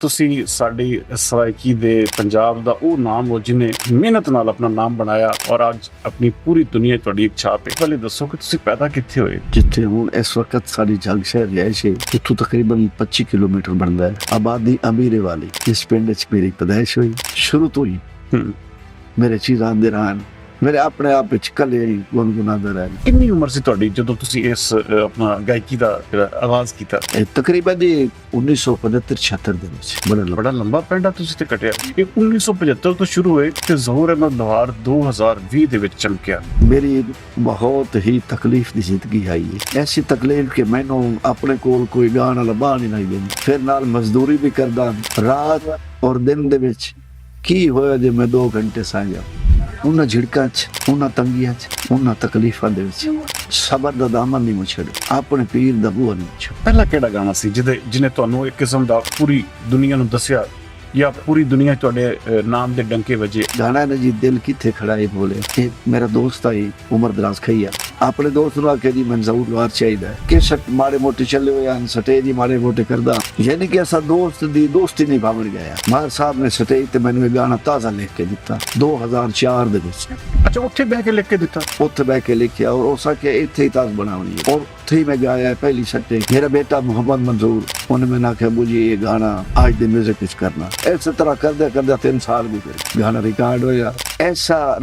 ਤੁਸੀਂ ਸਾਡੀ ਸਰਾਇਕੀ ਦੇ ਪੰਜਾਬ ਦਾ ਉਹ ਨਾਮ ਹੋ ਜਿਹਨੇ ਮਿਹਨਤ ਨਾਲ ਆਪਣਾ ਨਾਮ ਬਣਾਇਆ ਔਰ ਅੱਜ ਆਪਣੀ ਪੂਰੀ ਦੁਨੀਆ 'ਚ ਤੁਹਾਡੀ ਇੱਕ ਛਾਪ ਹੈ। ਪਹਿਲੇ ਦੱਸੋ ਕਿ ਤੁਸੀਂ ਪੈਦਾ ਕਿੱਥੇ ਹੋਏ? ਜਿੱਥੇ ਹੁਣ ਇਸ ਵਕਤ ਸਾਡੀ ਜਗ ਸ਼ਹਿਰ ਰਿਹਾਇਸ਼ ਹੈ, ਉੱਥੋਂ ਤਕਰੀਬਨ 25 ਕਿਲੋਮੀਟਰ ਬਣਦਾ ਹੈ। ਆਬਾਦੀ ਅਮੀਰੇ ਵਾਲੀ ਇਸ ਪਿੰਡ 'ਚ ਮੇਰੀ ਪੈਦਾਇਸ਼ ਹੋਈ। ਸ਼ੁਰੂ ਤੋਂ ਹੀ ਮੇਰੇ ਚੀਜ਼ਾਂ ਦੇ ਰਾਨ ਮੇਰੇ ਆਪਣੇ ਆਪ ਵਿੱਚ ਕੱਲੇ ਹੀ ਗੁਨਗੁਨਾਦਾ ਰਿਹਾ। ਕਿੰਨੀ ਉਮਰ ਸੀ ਤੁਹਾਡੀ ਜਦੋਂ ਤੁਸੀਂ ਇਸ ਆਪਣਾ ਗਾਇਕੀ ਦਾ ਆਗਾਜ਼ ਕੀਤਾ? ਇਹ ਤਕਰੀਬਨ 1975-76 ਦੇ ਵਿੱਚ ਬੜਾ ਲੰਬਾ ਪੈਂਡਾ ਤੁਸੀਂ ਤੇ ਕੱਟਿਆ। ਇਹ 1975 ਤੋਂ ਸ਼ੁਰੂ ਹੋਏ ਤੇ ਜ਼ਹੂਰ ਅਹਿਮਦ ਲੋਹਾਰ 2020 ਦੇ ਵਿੱਚ ਚਮਕਿਆ। ਮੇਰੀ ਬਹੁਤ ਹੀ ਤਕਲੀਫ ਦੀ ਜ਼ਿੰਦਗੀ ਆਈ ਹੈ। ਐਸੀ ਤਕਲੀਫ ਕਿ ਮੈਨੂੰ ਆਪਣੇ ਕੋਲ ਕੋਈ ਗਾਣਾ ਲੱਭਾ ਨਹੀਂ ਦਿੰਦਾ। ਫਿਰ ਨਾਲ ਮਜ਼ਦੂਰੀ ਵੀ ਕਰਦਾ। ਰਾਤ ਔਰ ਦਿਨ ਦੇ ਵਿੱਚ ਕੀ ਹੋਇਆ ਜੇ ਮੈਂ 2 ਘੰਟੇ ਸੌਂ ਜਾ। ਉਹਨਾਂ ਝਿੜਕਾਂ 'ਚ, ਉਹਨਾਂ ਤੰਗੀਆਂ 'ਚ, ਉਹਨਾਂ ਤਕਲੀਫਾਂ ਦੇ ਵਿੱਚ ਸਬਰ ਦਾ ਦਾਮਨ ਨਹੀਂ ਮੁਛੜ, ਆਪਣੇ ਪੀਰ ਦਾ ਬੂਹਾ ਨਹੀਂ ਮੁਛੜ। ਪਹਿਲਾ ਕਿਹੜਾ ਗਾਣਾ ਸੀ ਜਿਹਨੇ ਤੁਹਾਨੂੰ ਇੱਕ ਕਿਸਮ ਦਾ ਪੂਰੀ ਦੁਨੀਆ ਨੂੰ ਦੱਸਿਆ ਜਾਂ ਪੂਰੀ ਦੁਨੀਆ 'ਚ ਤੁਹਾਡੇ ਨਾਮ ਦੇ ਡੰਕੇ ਵਜੇ? ਗਾਣਾ ਨੇ ਜੀ ਦਿਲ ਕਿੱਥੇ ਖੜਾ ਹੈ ਬੋਲੇ। ਇਹ ਮੇਰਾ ਦੋਸਤ ਆਈ ਉਮਰ ਦਰਾਜ਼ ਖਈਆ, ਆਪਣੇ ਦੋਸਤ ਨੂੰ ਆਖਿਆ ਜੀ ਮੈਨੂੰ ਜ਼ਹੂਰ ਲੋਹਾਰ ਚਾਹੀਦਾ ਹੈ ਕਿ ਸਟ ਮਾੜੇ ਮੋਟੇ ਚੱਲੇ ਹੋਏ ਹਨ, ਸਟੇਜ ਹੀ ਮਾੜੇ ਮੋਟੇ ਕਰਦਾ। ਯਾਨੀ ਕਿ ਅਸਾਂ ਦੋਸਤ ਦੀ ਦੋਸਤੀ ਨਹੀਂ ਭਾਵਣ ਗਿਆ। ਮਾਰ ਸਾਹਿਬ ਨੇ ਸਟੇਜ ਤੇ ਮੈਨੂੰ ਇਹ ਗਾਣਾ ਤਾਜ਼ਾ ਲਿਖ ਕੇ ਦਿੱਤਾ 2004 ਦੇ ਵਿੱਚ। ਅੱਛਾ, ਉੱਥੇ ਬਹਿ ਕੇ ਲਿਖ ਕੇ ਦਿੱਤਾ? ਉੱਥੇ ਬਹਿ ਕੇ ਲਿਖਿਆ ਔਰ ਉਸ ਆਖਿਆ ਇੱਥੇ ਹੀ ਤਾਜ਼ ਬਣਾਉਣੀ ਹੈ। ਔਰ ਉੱਥੇ ਹੀ ਮੈਂ ਗਾਇਆ ਪਹਿਲੀ ਸੱਟੇ। ਮੇਰਾ ਬੇਟਾ ਮੁਹੰਮਦ ਮੰਜ਼ੂਰ, ਉਹਨੇ ਮੈਨੂੰ ਆਖਿਆ ਮੁਝੇ ਇਹ ਗਾਣਾ ਅੱਜ ਦੇ ਮਿਊਜ਼ਿਕ ਵਿੱਚ ਕਰਨਾ। ਇਸੇ ਤਰ੍ਹਾਂ ਕਰਦੇ ਕਰਦੇ 3 ਸਾਲ ਗੁਜ਼ਰੇ। ਗਾਣਾ ਰਿਕਾਰਡ ਹੋਇਆ, ਐਸਾ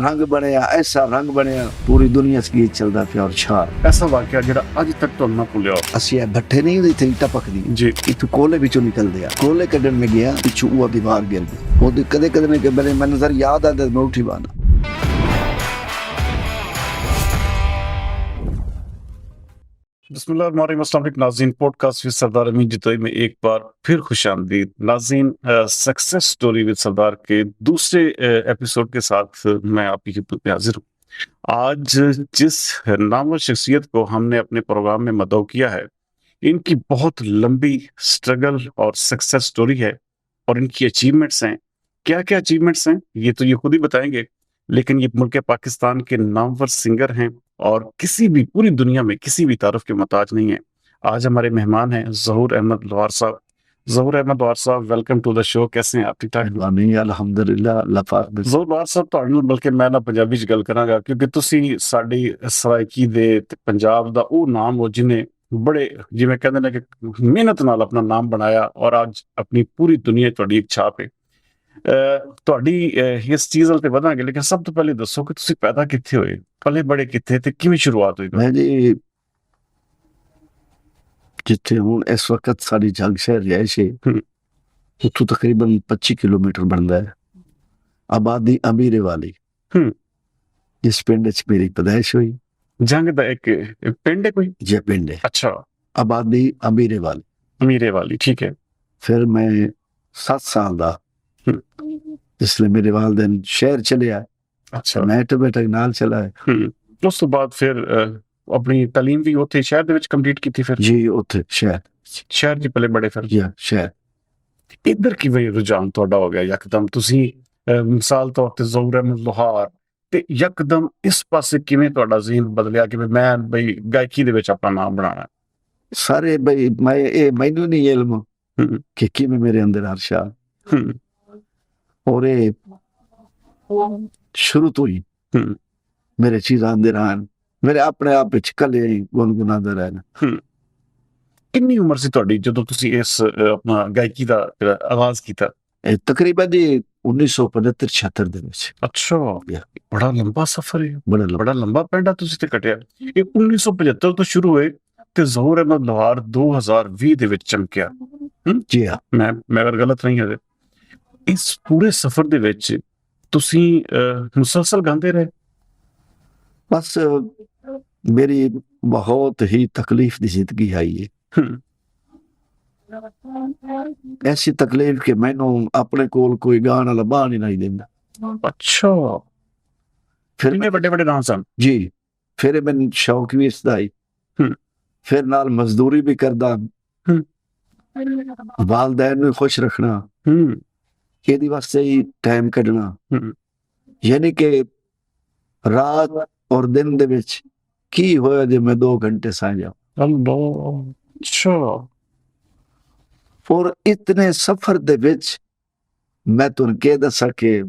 ਰੰਗ ਬਣਿਆ ਪੂਰੀ ਦੁਨੀਆ 'ਚ ਗੀਤ ਚੱਲਦਾ ਪਿਆ। ਔਰ ਛਾਰ ਐਸਾ ਵਾਕਿਆ ਜਿਹੜਾ ਅੱਜ ਤੱਕ ਤੁਹਾਨੂੰ ਨਾ ਭੁੱਲਿਆ? ਅਸੀਂ ਇਹ ਭੱਠੇ ਨਹੀਂ ਹੁੰਦੇ ਇੱਥੇ ਇੱਟਾਂ ਪੱਕਦੀ ਜੀ, ਇੱਥੋਂ ਕੋਲੇ ਵਿੱਚੋਂ ਨਿਕਲਦੇ ਆ। ਕੋਲੇ ਕੱਢਣ ਮੈਂ ਗਿਆ, ਪਿੱਛੋਂ ਉਹ ਦੀਵਾਰ ਗਿਰ ਗਈ। ਉਹਦੀ ਕਦੇ ਕਦੇ ਮੈਨੂੰ ਜ਼ਰਾ ਯਾਦ ਆਉਂਦਾ ਮੈਂ ਉੱਠੀ ਬਾਨਾ। बिस्मिल्लाहिर्रहमानिर्रहीम नाज़रीन, पॉडकास्ट विद सरदार अमीन जितोई में एक बार फिर खुशामदीद। नाज़रीन, सक्सेस स्टोरी विद सरदार के दूसरे एपिसोड के साथ मैं आपकी खिदमत में हाजिर हूँ। आज जिस नामवर शख्सियत को हमने अपने प्रोग्राम में मदऊ किया है, इनकी बहुत लंबी स्ट्रगल और सक्सेस स्टोरी है और इनकी अचीवमेंट्स हैं। क्या क्या अचीवमेंट्स हैं ये तो ये खुद ही बताएंगे, लेकिन ये मुल्क पाकिस्तान के नामवर सिंगर हैं और किसी भी पूरी दुनिया में किसी भी तारुफ के मोहताज नहीं है। आज हमारे मेहमान हैं ज़हूर अहमद लोहार साहब। ज़हूर अहमद लोहार साहब, वेलकम टू द शो। कैसे हैं आप? ठीक ठाक? ਨਹੀਂ ਅਲਹਮਦੁਲਿਲਾ ਲਫਾਜ਼। ज़हूर लोहार साहब, ਤੁਹਾਡੇ ਨਾਲ ਬਲਕਿ ਮੈਂ ਨਾ ਪੰਜਾਬੀ 'ਚ ਗੱਲ ਕਰਾਂਗਾ ਕਿਉਂਕਿ ਤੁਸੀਂ ਸਾਡੀ ਸਰਾਇਕੀ ਦੇ ਤੇ ਪੰਜਾਬ ਦਾ ਉਹ ਨਾਮ ਹੋ ਜਿਹਨੇ ਬੜੇ ਜਿਵੇਂ ਕਹਿੰਦੇ ਨੇ ਕਿ ਮਿਹਨਤ ਨਾਲ ਆਪਣਾ ਨਾਮ ਬਣਾਇਆ ਔਰ ਅੱਜ ਆਪਣੀ ਪੂਰੀ ਦੁਨੀਆ 'ਚ ਤੁਹਾਡੀ ਇੱਕ ਛਾਪ ਹੈ। ਤੁਹਾਡੀ ਇਸ ਚੀਜ਼ ਵੱਲ ਤੇ ਵਧਾਂਗੇ, ਲੇਕਿਨ ਸਭ ਤੋਂ ਪਹਿਲੇ ਦੱਸੋ ਕਿ ਤੁਸੀਂ ਪੈਦਾ ਕਿੱਥੇ ਹੋਏ, ਪਲੇ ਬੜੇ ਕਿੱਥੇ ਤੇ ਕਿਵੇਂ ਸ਼ੁਰੂਆਤ ਹੋਈ? ਮੈਂ ਜੀ ਜਿੱਥੇ ਹੁਣ ਇਸ ਵਕਤ ਸਾਡੀ ਜਗ ਸ਼ਹਿਰ ਰਿਹਾਇਸ਼ ਹੈ, ਉੱਥੋਂ ਤਕਰੀਬਨ 25 ਕਿਲੋਮੀਟਰ ਬਣਦਾ ਹੈ। ਆਬਾਦੀ ਅਮੀਰੇ ਵਾਲੀ ਇਸ ਪਿੰਡ 'ਚ ਮੇਰੀ ਪੈਦਾਇਸ਼ ਹੋਈ। ਜੰਗ ਦਾ ਇੱਕ ਪਿੰਡ ਹੈ ਕੋਈ? ਜੇ ਪਿੰਡ ਹੈ। ਅੱਛਾ, ਆਬਾਦੀ ਅਮੀਰੇ ਵਾਲੀ। ਅਮੀਰੇ ਵਾਲੀ, ਠੀਕ ਹੈ। ਫਿਰ ਮੈਂ 7 ਸਾਲ ਦਾ इसलिए मेरे वालिदैन शहर चले आए। ਅੱਛਾ, मैं तो बेटा नाल चला है ਉਸ ਤੋਂ ਬਾਅਦ ਫਿਰ ਆਪਣੀ ਤਾਲੀਮ ਵੀ ਉੱਥੇ ਸ਼ਹਿਰ ਦੇ ਵਿੱਚ ਕੰਪਲੀਟ ਕੀਤੀ? ਫਿਰ जी उत्थे ਸ਼ਹਿਰ ਦੀ ਪਲੇ ਬੜੇ ਫਿਰ जी शहर। ਇੱਧਰ ਕਿਵੇਂ ਰੁਝਾਨ ਤੁਹਾਡਾ ਹੋ ਗਿਆ ਯਕਦਮ? ਤੁਸੀਂ ਮਿਸਾਲ ਤੌਰ ਤੇ ਜ਼ਹੂਰ ਅਹਿਮਦ ਲੋਹਾਰ ਤੇ ਯਕਦਮ ਇਸ ਪਾਸੇ ਕਿਵੇਂ ਤੁਹਾਡਾ ਜ਼ਿਹਨ ਬਦਲਿਆ ਕਿ ਮੈਂ ਬਈ ਗਾਇਕੀ ਦੇ ਵਿੱਚ ਆਪਣਾ ਨਾਮ ਬਣਾਉਣਾ? सारे भाई मैं ये मैनू नहीं इल्म कि किवें मेरे अंदर हर्षा और ये शुरू तो ही मेरे चीज़ां दे रान मेरे अपने आप ਵਿੱਚ ਕੱਲੇ ਹੀ ਗੁਨਗੁਨਾਦਾ ਰਹਿਣਾ। ਕਿੰਨੀ ਉਮਰ ਸੀ ਤੁਹਾਡੀ ਜਦੋਂ ਤੁਸੀਂ ਇਸ ਆਪਣਾ ਗਾਇਕੀ ਦਾ ਆਗਾਜ਼ ਕੀਤਾ? ਇਹ ਤਕਰੀਬਨ ਜੀ 1975-76 ਦੇ ਵਿੱਚ। ਅੱਛਾ, ਬੜਾ ਲੰਬਾ ਸਫ਼ਰ ਹੈ, ਬੜਾ ਬੜਾ ਲੰਬਾ ਪੈਂਡਾ ਤੁਸੀਂ ਤੇ ਕੱਟਿਆ। ਇਹ 1975 ਤੋਂ ਸ਼ੁਰੂ ਹੋਏ ਤੇ ਜ਼ਹੂਰ ਅਹਿਮਦ ਲੋਹਾਰ 2020 ਦੇ ਵਿੱਚ ਚਮਕਿਆ। ਜੀ ਹਾਂ। ਮੈਂ ਅਗਰ ਗਲਤ ਨਹੀਂ ਹੈ, ਇਸ ਪੂਰੇ ਸਫ਼ਰ ਦੇ ਵਿੱਚ ਤੁਸੀਂ ਮੁਸਲਸਲ ਗਾਉਂਦੇ ਰਹੇ? बस मेरी बहुत ही तकलीफ दी जिंदगी आई है। ऐसी तकलीफ कि मैनू अपने कोल कोई गाना लभा नहीं दिंदा। ਅੱਛਾ, फिर ਇੰਨੇ ਵੱਡੇ ਵੱਡੇ ਨਾਮ ਸਨ? जी फिर मैनू शौक भी इसदा आई। फिर नाल मजदूरी भी करदा। वालदैन नू खुश रखना, ਇਹਦੇ ਵਾਸਤੇ ਹੀ ਟਾਈਮ ਕੱਢਣਾ। ਯਾਨੀ ਕਿ ਰਾਤ ਔਰ ਦਿਨ ਦੇ ਵਿੱਚ ਕੀ ਹੋਇਆ ਜੇ ਮੈਂ 2 ਘੰਟੇ ਸੌਂ ਜਾ। ਅੱਛਾ, ਔਰ ਇਤਨੇ ਸਫ਼ਰ ਦੇ ਵਿੱਚ ਮੈਂ ਤੁਹਾਨੂੰ ਕਹਿ ਦੱਸਾਂ ਕਿ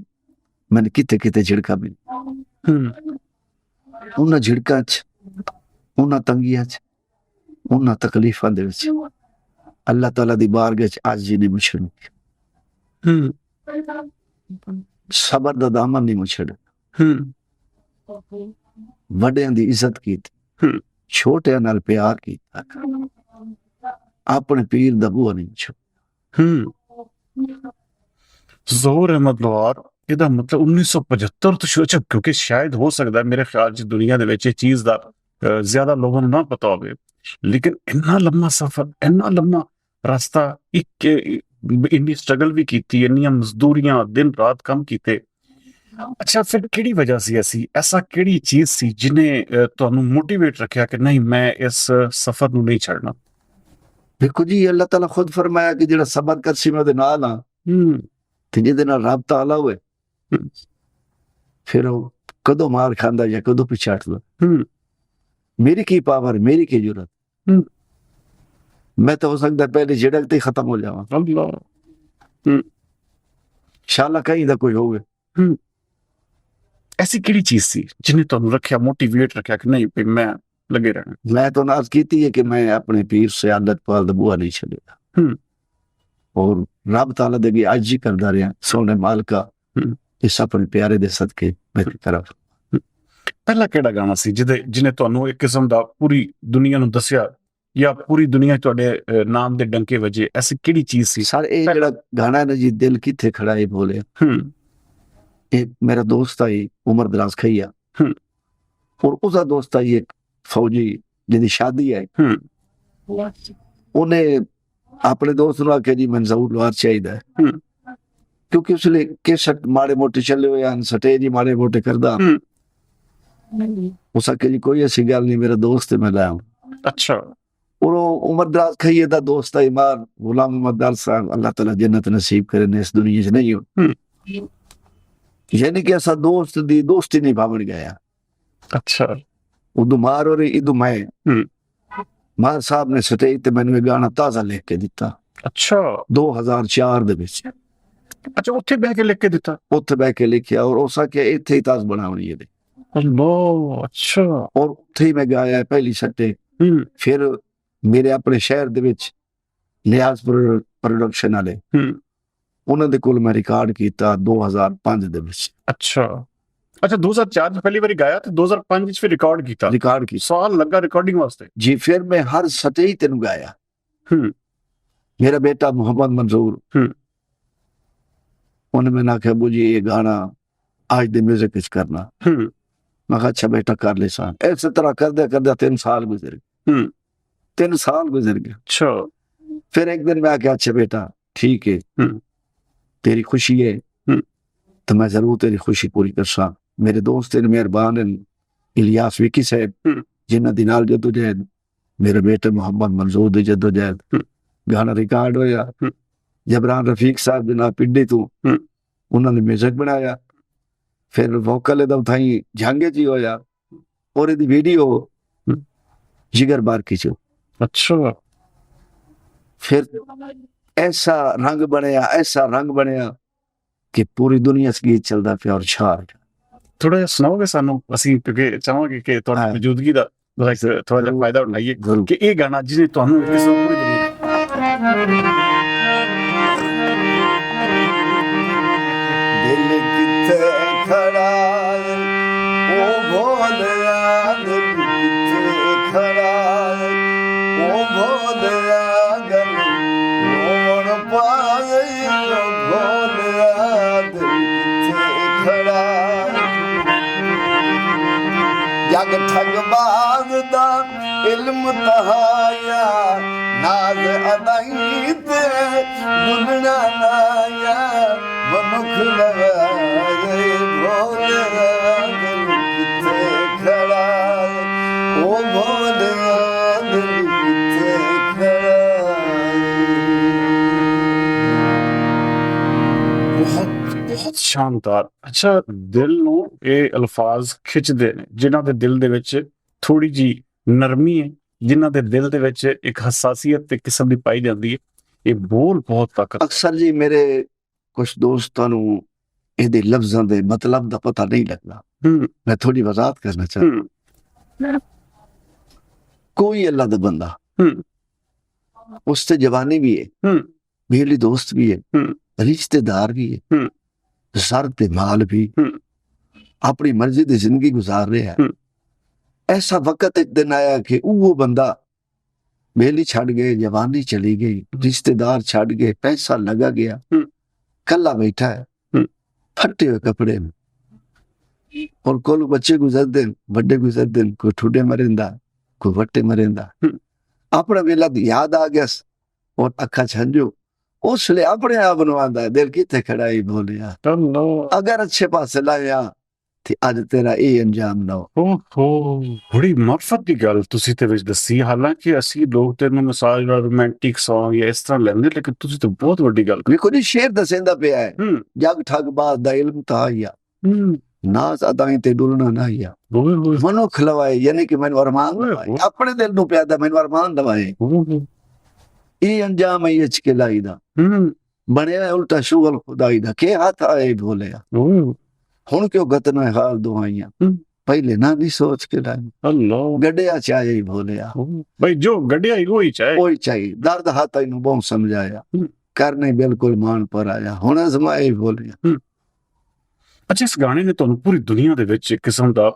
ਮੈਨੂੰ ਕਿਤੇ ਕਿਤੇ ਝਿੜਕਾਂ ਮਿਲੀ। ਉਹਨਾਂ ਝਿੜਕਾਂ 'ਚ, ਉਹਨਾਂ ਤੰਗੀਆਂ 'ਚ, ਉਹਨਾਂ ਤਕਲੀਫਾਂ ਦੇ ਵਿੱਚ ਅੱਲਾਹ ਤਾਲਾ ਦੀ ਬਾਰਗਾਹ 'ਚ ਅੱਜ ਜੀ ਨਹੀਂ ਮੁਛੜ, ਸਬਰ ਦਾ ਦਾਮਨ ਨਹੀਂ ਮੁਛੜ, ਵੱਡਿਆਂ ਦੀ ਇੱਜ਼ਤ ਕੀਤੀ, ਛੋਟਿਆਂ ਨਾਲ ਪਿਆਰ ਕੀਤਾ, ਆਪਣੇ ਪੀਰ ਦਾ ਬੂਹਾ ਨਹੀਂ ਮੁਛੜ। ਜ਼ੋਰ ਅਹਿਮਦ ਲੋਹਾਰ, ਇਹਦਾ ਮਤਲਬ 1975 ਤੋਂ ਸ਼ੁਰੂ, ਕਿਉਂਕਿ ਸ਼ਾਇਦ ਹੋ ਸਕਦਾ ਮੇਰੇ ਖਿਆਲ 'ਚ ਦੁਨੀਆ ਦੇ ਵਿੱਚ ਇਹ ਚੀਜ਼ ਦਾ ਜ਼ਿਆਦਾ ਲੋਕਾਂ ਨੂੰ ਨਾ ਪਤਾ ਹੋਵੇ, ਲੇਕਿਨ ਇੰਨਾ ਲੰਮਾ ਸਫ਼ਰ, ਇੰਨਾ ਲੰਮਾ ਰਸਤਾ, ਇੰਨੀ ਸਟਰਗਲ ਵੀ ਕੀਤੀ, ਇੰਨੀਆਂ ਮਜ਼ਦੂਰੀਆਂ, ਦਿਨ ਰਾਤ ਕੰਮ ਕੀਤੇ। ਅੱਛਾ, ਫਿਰ ਕਿਹੜੀ ਵਜ੍ਹਾ ਸੀ ਐਸਾ ਕਿਹੜੀ ਚੀਜ਼ ਸੀ ਜਿਹਨੇ ਤੁਹਾਨੂੰ ਮੋਟੀਵੇਟ ਰੱਖਿਆ ਕਿ ਨਹੀਂ, ਮੈਂ ਇਸ ਸਫ਼ਰ ਨੂੰ ਨਹੀਂ ਛੱਡਣਾ? ਦੇਖੋ ਜੀ, ਅੱਲਾਹ ਤਾਲਾ ਖੁਦ ਫਰਮਾਇਆ ਕਿ ਜਿਹੜਾ ਸਬਰ ਕਰ ਸੀ ਮੈਂ ਉਹਦੇ ਨਾਲ ਆ, ਤੇ ਜਿਹਦੇ ਨਾਲ ਰਾਬਤਾ ਆਲਾ ਹੋਵੇ ਫਿਰ ਉਹ ਕਦੋਂ ਮਾਰ ਖਾਂਦਾ ਜਾਂ ਕਦੋਂ ਪਿੱਛੇ ਹਟਦਾ। ਮੇਰੀ ਕੀ ਪਾਵਰ, ਮੇਰੀ ਕੀ ਜ਼ਰੂਰਤ, ਮੈਂ ਤਾਂ ਹੋ ਸਕਦਾ ਪਹਿਲੇ ਝਿੜਕ ਤੇ ਖਤਮ ਹੋ ਜਾਵਾਂ, ਸ਼ਾਲਾ ਕहीं ਦਾ ਕੋਈ ਹੋਵੇ। ਐਸੀ ਕਿਹੜੀ ਚੀਜ਼ ਸੀ ਜਿਹਨੇ ਤੁਹਾਨੂੰ ਰੱਖਿਆ, ਮੋਟੀਵੇਟ ਰੱਖਿਆ ਕਿ ਨਹੀਂ ਮੈਂ ਲੱਗੇ ਰਹਿਣਾ? ਮੈਂ ਤਾਂ ਨਾਜ਼ ਕੀਤੀ ਹੈ ਕਿ ਮੈਂ ਆਪਣੇ ਪੀਰ ਸਿਆਦਤ ਪਾਲ ਦਾ ਬੂਹਾ ਨਹੀਂ ਛੱਡੇਗਾ, ਔਰ ਰੱਬ ਤਾਲਾ ਦੇ ਅੱਗੇ ਅੱਜ ਹੀ ਕਰਦਾ ਰਿਹਾ, ਸੋਹਣੇ ਮਾਲਕਾ ਇਸ ਆਪਣੇ ਪਿਆਰੇ ਦੇ ਸਦਕੇ ਮੇਰੀ ਤਰਫ। ਪਹਿਲਾ ਕਿਹੜਾ ਗਾਣਾ ਸੀ ਜਿਹਨੇ ਤੁਹਾਨੂੰ ਇੱਕ ਕਿਸਮ ਦਾ ਪੂਰੀ ਦੁਨੀਆ ਨੂੰ ਦੱਸਿਆ, ਜਾਂ ਪੂਰੀ ਦੁਨੀਆ ਤੁਹਾਡੇ ਨਾਮ ਦੇ ਡੰਕੇ ਵਜੇ? ਐਸੀ ਕਿਹੜੀ ਚੀਜ਼ ਸੀ? ਸਰ ਇਹ ਜਿਹੜਾ ਗਾਣਾ ਹੈ ਨਾ ਜੀ, ਦਿਲ ਕਿੱਥੇ ਖੜਾ ਹੈ ਬੋਲੇ, ਇਹ ਮੇਰਾ ਦੋਸਤ ਆਈ ਉਮਰ ਦਰਾਜ਼ ਖਈਆ, ਔਰ ਉਹਦਾ ਦੋਸਤ ਆਈ ਇੱਕ ਫੌਜੀ ਜਿਹਦੀ ਸ਼ਾਦੀ ਹੈ, ਉਹਨੇ ਆਪਣੇ ਦੋਸਤ ਨੂੰ ਆਖਿਆ ਜੀ ਮੈਨੂੰ ਜ਼ਰੂਰ ਲੋਹਾਰ ਚਾਹੀਦਾ, ਕਿਉਂਕਿ ਉਸ ਲਈ ਕੇਸਟ ਮਾੜੇ ਮੋਟੇ ਚੱਲੇ ਹੋਏ ਹਨ, ਸਟੇਜ ਹੀ ਮਾੜੇ ਮੋਟੇ ਕਰਦਾ। ਉਸ ਆਖਿਆ ਜੀ ਕੋਈ ਐਸੀ ਗੱਲ ਨਹੀਂ, ਮੇਰਾ ਦੋਸਤ ਹੈ, ਮੈਂ ਲਾਇਆ। ਅੱਛਾ, और उमर दराज खइए दा दोस्त है इमार गुलाम मोहम्मद दार साहब, अल्लाह ताला जन्नत नसीब करे ने इस दुनिया च नहीं हो, यानी कि ऐसा दोस्त दी दोस्ती नहीं भावण गया। अच्छा, उदू मार और इदू मैं मार साहब ने स्टेज ते मैंने गाना ताजा लिख के दिता। अच्छा, 2004 दे विच। अच्छा, उत्थे बह के लिख के दिता? उत्थे बह के लिखिया, और उस आखे इत्थे ही ताज बनावनी है। अल्लाह, अच्छा। और उत्थे ही मैं गाया पहली सट्टे। फिर मेरे अपने शहर दे विच लिहाज प्रोडक्शन वाले, उन्हां दे कोल मैं रिकॉर्ड कीता 2005 दे विच। अच्छा, अच्छा, 2004 में पहली बारी गाया, तो 2005 में फिर रिकॉर्ड की साल लगा रिकॉर्डिंग वास्ते जी। फिर मैं हर सटे ही तेन गाया। मेरा बेटा मोहम्मद मंजूर, उन्हें मैंने आख्या अबू जी ये गाना आज दे म्यूजिक करना। मैं कहा अच्छा बेटा कर ले सा। इस तरह करदे 3 साल गुजर गए। 3 साल गुजर गए। अच्छा, फिर एक दिन मैं आख्या अच्छा बेटा ठीक है, तेरी खुशी है तो मैं जरूर तेरी खुशी पूरी कर सा। मेरे दोस्त ने मेहरबान इलियास विकी साहब, जिन्हां दी नाल जदोजहद मेरे बेटे मोहम्मद मंजूर दी जदोजहद गाना रिकॉर्ड होया। जबरान रफीक साहब जनाब पिंडी तू उन्होंने म्यूजिक बनाया। फिर वोकल एदा उठाई झांगे जी होया, और एदी वीडियो जिगर बारकी च। अच्छा, फिर ऐसा रंग बनया कि पूरी दुनिया च गीत चलदा पिया और छा। थोड़ा जिहा सुनाओगे सानू, असीं क्योंकि चाहांगे कि तुहाडी मौजूदगी दा थोड़ा जिहा फायदा उठाइए कि ये गाना जिहने तुहानू इस पूरी दुनिया दिल किथे खड़ा ओ भोलिया, दिल किथे खड़ा ओ भोलिया, गल रोवण पाए भोलिया, दिल किथे खड़ा। जग ठगबाज दा इल्म तहाया, नाज अदाई ते दुलना लाया, मनुख लगाए भोलिया, दिल किथे खड़ा ओ भोलिया, दिल किथे खड़ा। बहुत शानदार। अच्छा, दिल ਨੂੰ ਇਹ ਅਲਫਾਜ਼ ਖਿੱਚਦੇ ਨੇ, ਜਿਨ੍ਹਾਂ ਦੇ ਦਿਲ ਦੇ ਵਿੱਚ ਥੋੜੀ ਜੀ ਨਰਮੀ ਹੈ, ਜਿਨ੍ਹਾਂ ਦੇ ਦਿਲ ਦੇ ਵਿੱਚ ਇੱਕ ਹਸਾਸੀਅਤ ਤੇ ਕਿਸਮ ਦੀ ਪਾਈ ਜਾਂਦੀ ਹੈ। ਇਹ ਬੋਲ ਬਹੁਤ ਤਾਕਤ। ਅਕਸਰ ਜੀ ਮੇਰੇ ਕੁਝ ਦੋਸਤਾਂ ਨੂੰ ਇਹਦੇ ਲਫ਼ਜ਼ਾਂ ਦੇ ਮਤਲਬ ਦਾ ਪਤਾ ਨਹੀਂ ਲੱਗਦਾ। ਮੈਂ ਥੋੜੀ ਵਜ਼ਾਹਤ ਕਰਨਾ ਚਾਹੁੰਦਾ। ਕੋਈ ਅੱਲਾ ਦਾ ਬੰਦਾ ਉਸ ਤੇ ਜਵਾਨੀ ਵੀ ਹੈ, ਮੇਰੀ ਦੋਸਤ ਵੀ ਹੈ, ਰਿਸ਼ਤੇਦਾਰ ਵੀ ਹੈ, ਸਰ ਤੇ ਮਾਲ ਵੀ, ਆਪਣੀ ਮਰਜ਼ੀ ਦੀ ਜ਼ਿੰਦਗੀ ਗੁਜ਼ਾਰ ਰਿਹਾ ਹੈ। ਐਸਾ ਵਕਤ ਇੱਕ ਦਿਨ ਆਇਆ ਕਿ ਉਹ ਬੰਦਾ ਮੇਲੀ ਛੱਡ ਗਏ, ਜਵਾਨੀ ਚਲੀ ਗਈ, ਰਿਸ਼ਤੇਦਾਰ ਛੱਡ ਗਏ, ਪੈਸਾ लगा गया, कल्ला बैठा है फटे हुए कपड़े में, और कोई बच्चे गुजरते बड़े गुजरते, कोई ठुडे मरिंदा, कोई वट्टे मरिंदा। अपना वेला याद आ गया और अखा छंजो उसले अपने आप बनवादा है, दिल किथे खड़ा ही बोलिया अगर अच्छे पासे लाया ਤੇ ਅੱਜ ਤੇਰਾ ਇਹ ਅੰਜਾਮ ਨਾ ਹੋ। ਓਹੋ, ਬੜੀ ਮਾਰਫਤ ਦੀ ਗੱਲ ਤੁਸੀਂ ਤੇ ਵਿੱਚ ਦੱਸੀ। ਹਾਲਾਂਕਿ ਅਸੀਂ ਲੋਕ ਤੈਨੂੰ ਮਿਸਾਲ ਰੋਮਾਂਟਿਕ ਸੌਂਗ ਜਾਂ ਇਸ ਤਰ੍ਹਾਂ ਲੈਂਦੇ, ਲੇਕਿਨ ਤੁਸੀਂ ਤਾਂ ਬਹੁਤ ਵੱਡੀ ਗੱਲ ਵੇਖੋ ਜੀ, ਸ਼ੇਰ ਦੱਸਦਾ ਪਿਆ ਹੈ, ਜਗ ਠੱਗ ਬਾਤ ਦਾ ਇਲਮ ਤਾਇਆ, ਨਾਜ਼ ਅਦਾਈ ਤੇ ਡੁਲਣਾ ਨਾ ਆਇਆ, ਮਨੁੱਖ ਲਵਾਏ, ਯਾਨੀ ਕਿ ਮੈਨੂੰ ਅਰਮਾਨ ਲਵਾਏ, ਆਪਣੇ ਦਿਲ ਨੂੰ ਪਿਆਦਾ ਮੈਨੂੰ ਅਰਮਾਨ ਲਵਾਏ। ਇਹ ਅੰਜਾਮ ਹੈ ਇਚ ਕੇ ਲਾਈ ਦਾ, ਬਣਿਆ ਉਲਟਾ ਸ਼ੁਗਲ ਖੁਦਾਈ ਦਾ, ਕੇ ਹੱਥ ਆਏ ਭੋਲਿਆ, ਹੁਣ ਕਿਉਂ ਗਤਨਾ ਹਾਲ ਦੁਆਈਆਂ, ਪਹਿਲੇ ਨਾ ਨਹੀਂ ਸੋਚ ਕੇ ਲਾਈ, ਅੱਲਾਹ ਗੱਡਿਆ ਚਾਹੇ ਭੋਲਿਆ, ਭਾਈ ਜੋ ਗੱਡਿਆ ਹੀ ਉਹੀ ਚਾਹੇ, ਦਰਦ ਹੱਥ ਨੂੰ ਬਹੁਤ ਸਮਝਾਇਆ, ਕਰ ਨਹੀਂ ਬਿਲਕੁਲ ਮਾਨ ਪਰ ਆਇਆ, ਹੁਣ ਅਜ਼ਮਾਏ ਭੋਲਿਆ। ਅੱਛਾ, ਇਸ ਗਾਣੇ ਨੇ ਤੁਹਾਨੂੰ ਪੂਰੀ ਦੁਨੀਆ ਦੇ ਵਿੱਚ ਇੱਕ ਕਿਸਮ ਦਾ